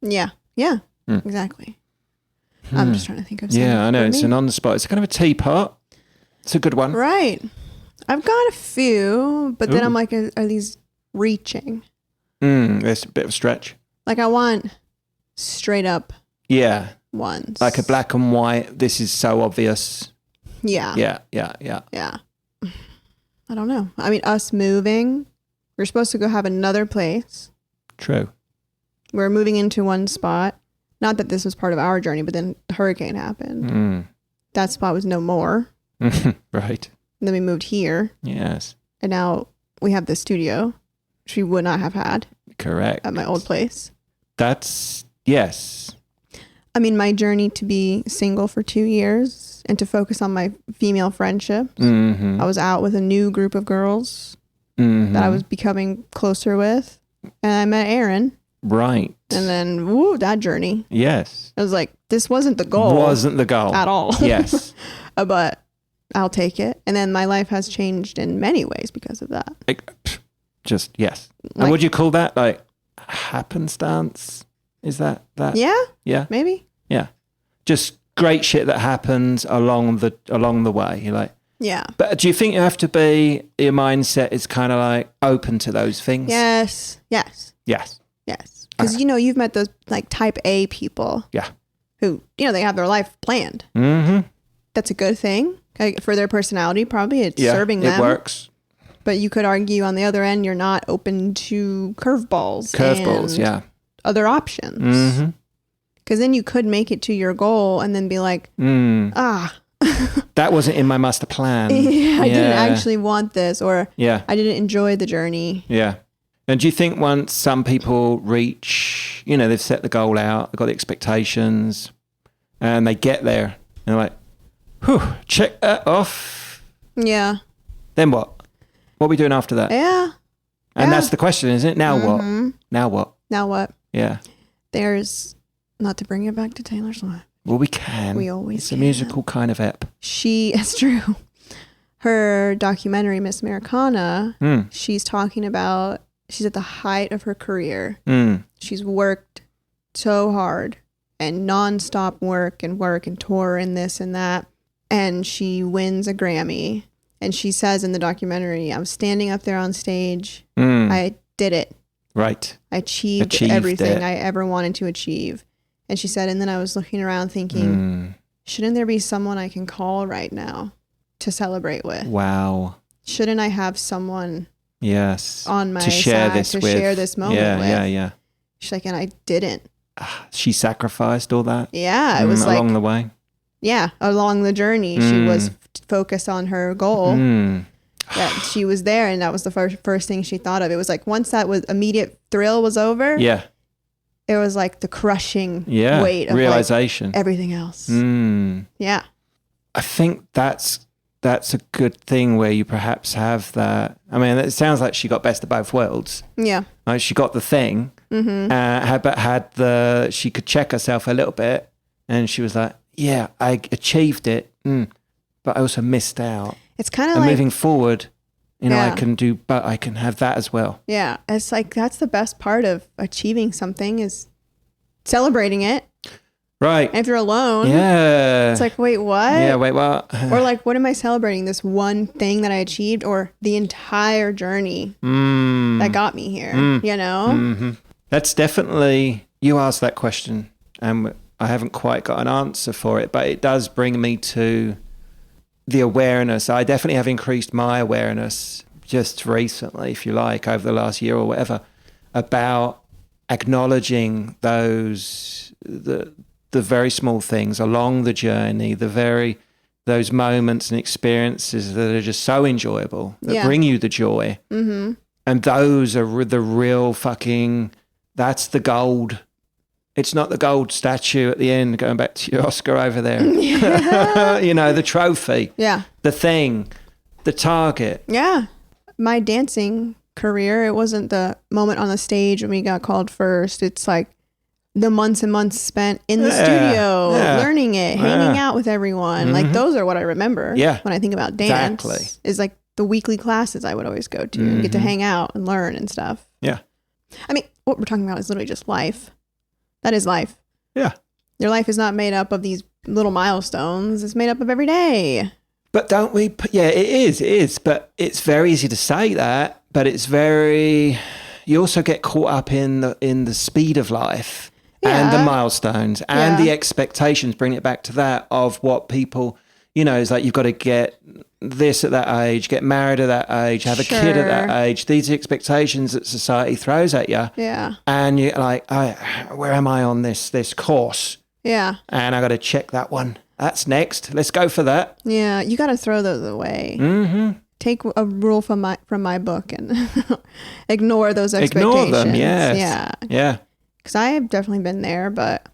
Yeah. Exactly. I'm just trying to think of something. Yeah, I know. It's an on the spot. It's kind of a teapot. It's a good one. Right. I've got a few, but then I'm like, are these reaching? There's a bit of a stretch. Like I want straight up ones. Like a black and white, this is so obvious. Yeah. Yeah. I don't know. I mean, us moving, we're supposed to go have another place. True. We're moving into one spot. Not that this was part of our journey, but then the hurricane happened. That spot was no more. Right. And then we moved here. Yes. And now we have the studio, which we would not have had. Correct. At my old place. Yes. I mean, my journey to be single for 2 years and to focus on my female friendships. I was out with a new group of girls that I was becoming closer with. And I met Aaron. Right. And then, that journey. Yes. I was like, this wasn't the goal. Wasn't the goal. At all. Yes. But I'll take it. And then my life has changed in many ways because of that. Just, yes. And would you call that like happenstance? Is that? Yeah. Yeah. Maybe. Yeah. Just great shit that happens along the way. You're like, yeah. But do you think you have to be, your mindset is kind of like open to those things? Yes. Because, you've met those like type A people. Yeah. Who, they have their life planned. That's a good thing. For their personality, probably it's serving them. It works. But you could argue on the other end, you're not open to curveballs. Curveballs, yeah. Other options. Because then you could make it to your goal and then be like, that wasn't in my master plan. I didn't actually want this, or I didn't enjoy the journey. Yeah. And do you think once some people reach, they've set the goal out, they've got the expectations, and they get there, and they're like, whew, check that off. Yeah. Then what? What are we doing after that? Yeah. And that's the question, isn't it? Now what? Now what? Now what? Yeah. There's, not to bring it back to Taylor Swift. Well, we can. We always It's can. a musical kind of app. It's true. Her documentary, Miss Americana, she's talking about, she's at the height of her career. She's worked so hard and nonstop work and tour and this and that. And she wins a Grammy. And she says in the documentary, I'm standing up there on stage. I did it. Right. I achieved everything I ever wanted to achieve. And she said, and then I was looking around thinking, shouldn't there be someone I can call right now to celebrate with? Wow. Shouldn't I have someone on my to share side share this moment with? Yeah. She's like, and I didn't. She sacrificed all that? Yeah. It was like, along the way? Yeah. Along the journey, she was focused on her goal. That she was there, and that was the first thing she thought of. It was like once that was immediate thrill was over. Yeah. It was like the crushing weight of realization. Like everything else. Yeah. I think that's a good thing where you perhaps have that. I mean, it sounds like she got best of both worlds. Yeah. Like she got the thing, but she could check herself a little bit, and she was like, yeah, I achieved it, but I also missed out. It's kind of like moving forward, I can do, but I can have that as well. Yeah. It's like, that's the best part of achieving something is celebrating it. Right. And if you're alone, it's like, wait, what? Yeah, wait, what? Or like, what am I celebrating? This one thing that I achieved, or the entire journey that got me here, That's definitely, you asked that question, and I haven't quite got an answer for it, but it does bring me to the awareness. I definitely have increased my awareness just recently, if you like, over the last year or whatever, about acknowledging those, the very small things along the journey, those moments and experiences that are just so enjoyable, that bring you the joy. And those are the real that's the gold. It's not the gold statue at the end, going back to your Oscar over there. The trophy. Yeah. The thing, the target. Yeah. My dancing career, it wasn't the moment on the stage when we got called first. It's like the months and months spent in the studio, learning it, hanging out with everyone. Like those are what I remember when I think about dance. Exactly. Is like the weekly classes I would always go to and get to hang out and learn and stuff. Yeah. I mean, what we're talking about is literally just life. That is life. Yeah. Your life is not made up of these little milestones. It's made up of every day. But don't we? It is. But it's very easy to say that. But it's very. You also get caught up in the speed of life and the milestones and the expectations. Bring it back to that of what people. It's like you've got to get this at that age, get married at that age, have a kid at that age. These expectations that society throws at you. Yeah. And you're like, where am I on this course? Yeah. And I got to check that one. That's next. Let's go for that. Yeah. You got to throw those away. Take a rule from my book and ignore those expectations. Ignore them. Yes. Yeah. Yeah. Because I have definitely been there, but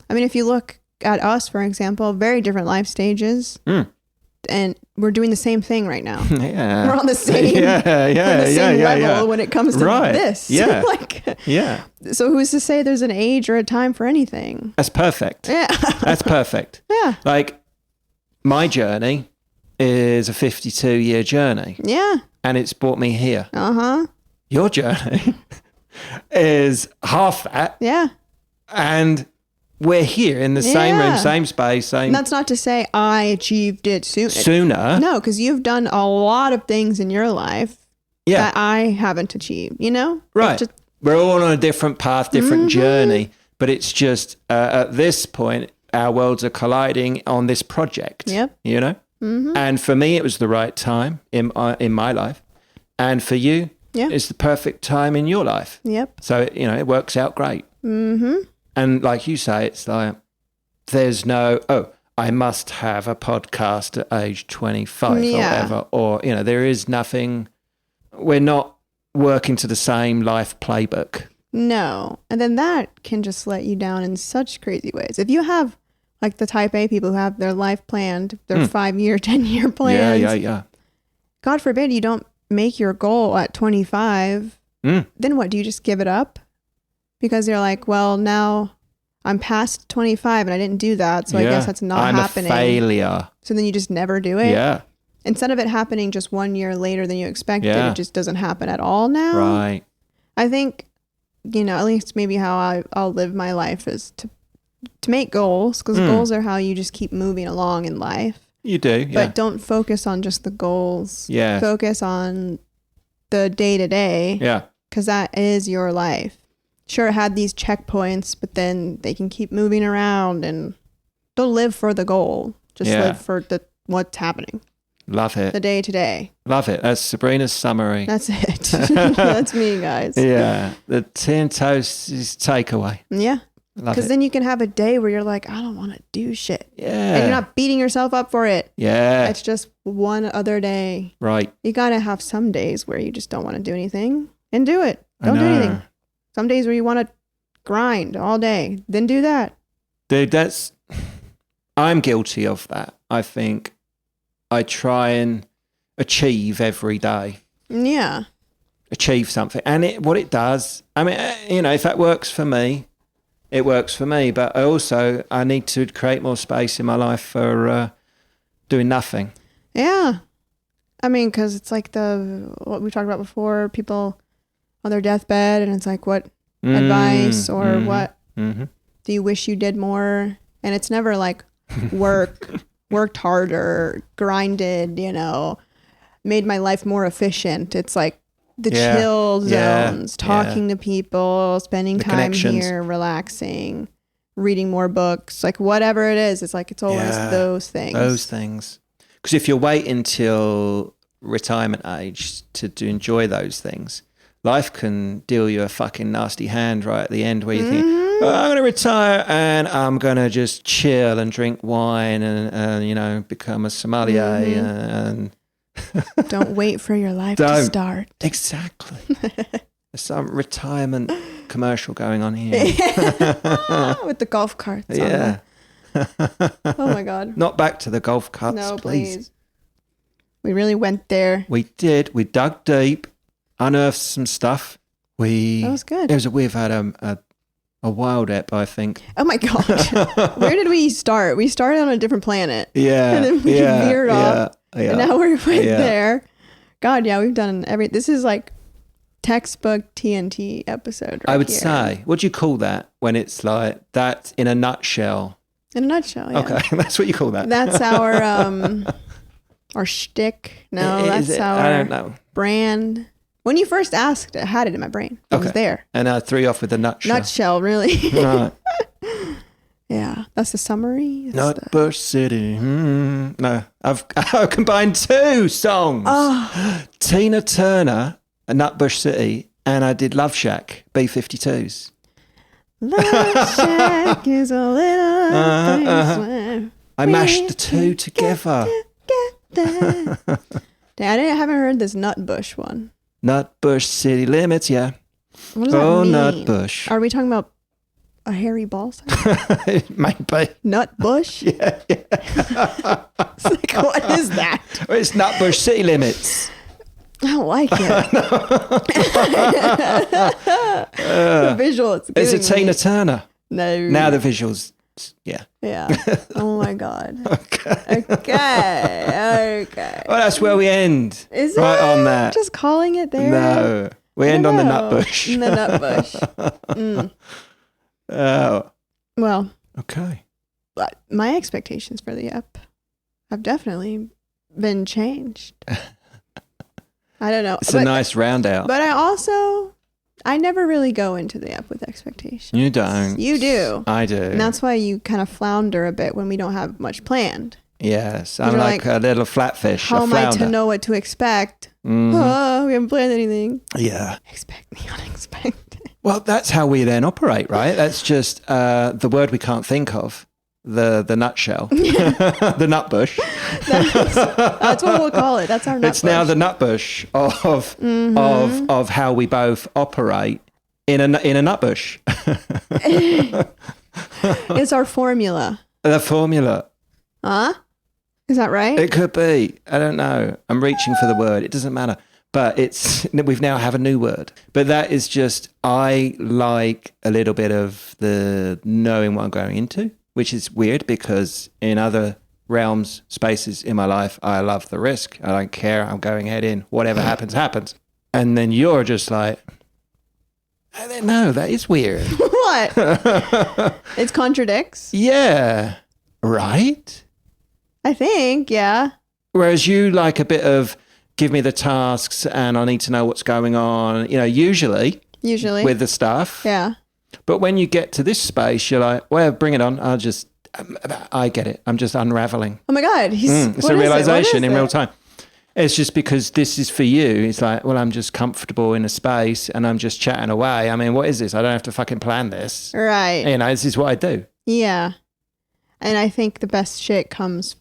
I mean, if you look at us, for example, very different life stages, and we're doing the same thing right now. Yeah, we're on the same level when it comes to this. Yeah, So who's to say there's an age or a time for anything? That's perfect. Yeah, that's perfect. Yeah, like my journey is a 52-year journey. Yeah, and it's brought me here. Your journey is half that. Yeah, and we're here in the same room, same space, same. And that's not to say I achieved it sooner. No, because you've done a lot of things in your life that I haven't achieved, Right. We're all on a different path, different journey, but it's just at this point, our worlds are colliding on this project. Yep. And for me, it was the right time in my life. And for you, it's the perfect time in your life. Yep. So, it works out great. And like you say, it's like, there's no, I must have a podcast at age 25 or whatever. Or, there is nothing. We're not working to the same life playbook. No. And then that can just let you down in such crazy ways. If you have like the type A people who have their life planned, their 5-year, 10-year plans. Yeah. God forbid you don't make your goal at 25. Then what? Do you just give it up? Because you're like, well, now I'm past 25 and I didn't do that. So I guess that's not happening. I'm a failure. So then you just never do it. Yeah. Instead of it happening just 1 year later than you expected, it just doesn't happen at all now. Right. I think, at least maybe how I'll live my life is to make goals, because goals are how you just keep moving along in life. You do, yeah. But don't focus on just the goals. Yeah. Focus on the day-to-day. Yeah. Because that is your life. Sure, it had these checkpoints, but then they can keep moving around, and don't live for the goal. Just live for what's happening. Love it. The day-to-day. Love it. That's Sabrina's summary. That's it. That's me, guys. Yeah. The tea and toast is takeaway. Yeah. Because then you can have a day where you're like, I don't want to do shit. Yeah. And you're not beating yourself up for it. Yeah. It's just one other day. Right. You got to have some days where you just don't want to do anything and do it. Don't do anything. Some days where you want to grind all day, then do that. Dude, I'm guilty of that. I think I try and achieve every day. Yeah. Achieve something. And what it does, I mean, if that works for me, it works for me. But I need to create more space in my life for doing nothing. Yeah. I mean, because it's like what we talked about before, people on their deathbed, and it's like, what advice or what do you wish you did more? And it's never like worked harder, grinded, made my life more efficient. It's like the chill zones, talking to people, spending time here, relaxing, reading more books, like whatever it is. It's like, it's always those things. Those things. Because if you're waiting till retirement age to enjoy those things, life can deal you a fucking nasty hand right at the end where you think, I'm going to retire and I'm going to just chill and drink wine and become a sommelier and... Don't wait for your life to start. Exactly. There's some retirement commercial going on here. With the golf carts. Yeah. Oh my God. Not back to the golf carts, no, please. We really went there. We did. We dug deep, unearthed some stuff. That was good. We've had a wild ep, I think. Oh my God. Where did we start? We started on a different planet. Yeah. And then we veered off. Yeah. And now we're right there. God, yeah, we've done this is like textbook TNT episode right I would here. say. What do you call that when it's like that in a nutshell? In a nutshell, yeah. Okay, that's what you call that. That's our shtick. No, that's our I don't know. brand. When you first asked, I had it in my brain. It was there. And I threw you off with the nutshell. Nutshell, really. Right. Yeah, that's the summary. Nutbush City. No, I've combined two songs. Oh. Tina Turner, Nutbush City, and I did Love Shack, B-52s. Love Shack is a little place where I mashed the two together. Dad, I haven't heard this Nutbush one. Nutbush City Limits, yeah. What does that mean? Nutbush. Are we talking about a hairy ball sign? Maybe. Nutbush? Yeah. It's like, what is that? Well, it's Nutbush City Limits. I don't like it. The visual, it's It's a giving Tina me. Turner. No. Now the visuals, yeah. Yeah. Oh my God. Okay. Okay. Well, that's where we end. Is right it? on that. Just calling it there? No. We end on the Nutbush. The Nutbush. Oh. Well, Okay. my expectations for the ep have definitely been changed. I don't know. It's a nice round out. But I never really go into the ep with expectations. You don't. You do. I do. And that's why you kind of flounder a bit when we don't have much planned. Yes. I'm like a little flatfish. How am I to know what to expect? Mm-hmm. Oh, we haven't planned anything. Yeah. Expect the unexpected. Well, that's how we then operate, right? That's just the word we can't think of. The nutshell, the nut bush. That's what we'll call it. That's our nut It's bush. now the nut bush of how we both operate in a nut bush. It's our formula. The formula. Huh? Is that right? It could be. I don't know. I'm reaching for the word. It doesn't matter. But we've now have a new word. But that is just, I like a little bit of the knowing what I'm going into, which is weird because in other realms, spaces in my life, I love the risk. I don't care. I'm going head in. Whatever happens, happens. And then you're just like, I don't know. That is weird. What? It contradicts. Yeah. Right? I think, yeah. Whereas you like a bit of give me the tasks and I need to know what's going on, usually with the stuff. Yeah. But when you get to this space, you're like, well, bring it on. I get it. I'm just unraveling. Oh my God. It's a realization in real time. It's just because this is for you. It's like, well, I'm just comfortable in a space and I'm just chatting away. I mean, what is this? I don't have to fucking plan this. Right. This is what I do. Yeah. And I think the best shit comes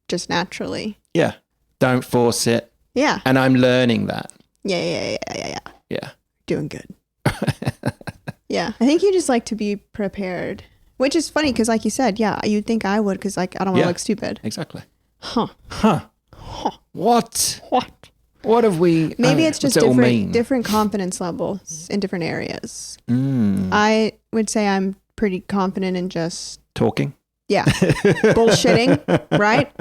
just naturally. Yeah. Don't force it. Yeah. And I'm learning that. Yeah. Yeah. Doing good. Yeah. I think you just like to be prepared, which is funny because like you said, yeah, you'd think I would because like I don't want to look stupid. Exactly. Huh. What? What have we... Maybe it's just different confidence levels in different areas. I would say I'm pretty confident in just... Talking? Yeah. Bullshitting, right?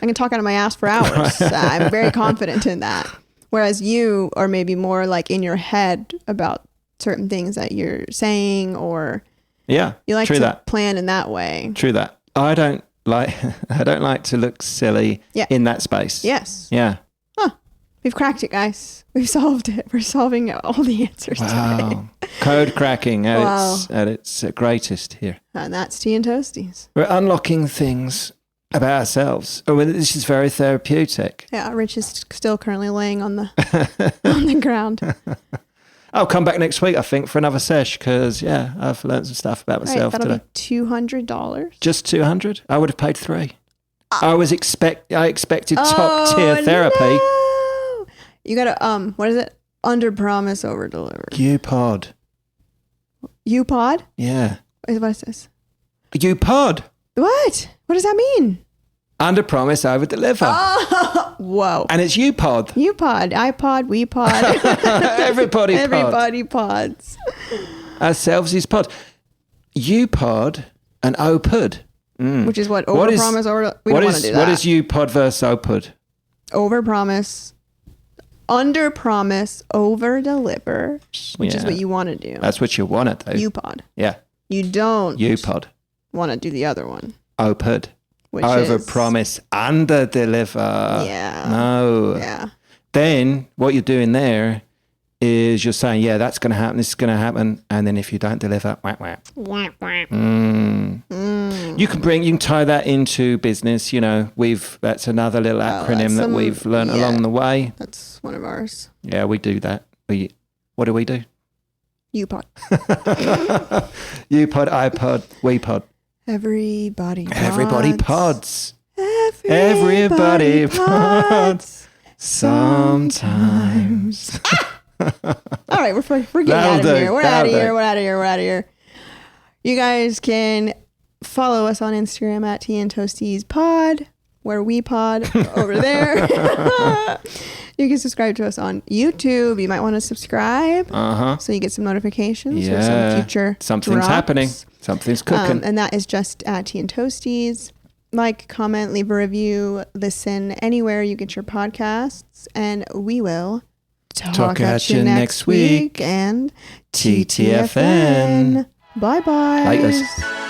I can talk out of my ass for hours. I'm very confident in that. Whereas you are maybe more like in your head about certain things that you're saying, or you like to plan in that way. True that. I don't like to look silly in that space. Yes. Yeah. Huh. We've cracked it, guys. We've solved it. We're solving all the answers today. Code cracking at its greatest here. And that's Tea and Toasties. We're unlocking things about ourselves. Oh, well, this is very therapeutic. Yeah, Rich is still currently laying on the on the ground. I'll come back next week, I think, for another sesh because, I've learned some stuff about myself that'll today. Be $200. Just $200? I would have paid $3. I expected top tier therapy. No. You gotta what is it? Under promise, over deliver. UPod. UPod? Yeah. What is this? UPod. What? What does that mean? Under promise, over deliver. Oh, whoa. And it's UPod. UPod, iPod, WePod. Everybody pods. Ourselves is pod. UPod and OPod. Which is what? Over promise, over... We don't want to do that. What is UPod versus OPod? Over promise, under promise, over deliver, which is what you want to do. That's what you want to do. UPod. Yeah. You don't UPod. Want to do the other one. OPod. Over promise, under deliver. Yeah. No. Yeah. Then what you're doing there is you're saying, that's going to happen, this is going to happen, and then if you don't deliver, whack, whack. You can tie that into business. That's another little acronym that we've learned along the way. That's one of ours. Yeah, we do that. What do we do? UPod. UPod, iPod, WePod. Everybody pods. Everybody pods. Sometimes. All right, we're getting out of here. We're out of here. You guys can follow us on Instagram at Tea and Toasties Pod, where we pod over there. You can subscribe to us on YouTube. You might want to subscribe so you get some notifications for some future Something's drops. happening. Something's cooking. And that is just at Tea and Toasties. Like, comment, leave a review, listen anywhere you get your podcasts, and we will talk at you next week. And TTFN. Bye-bye. Laters.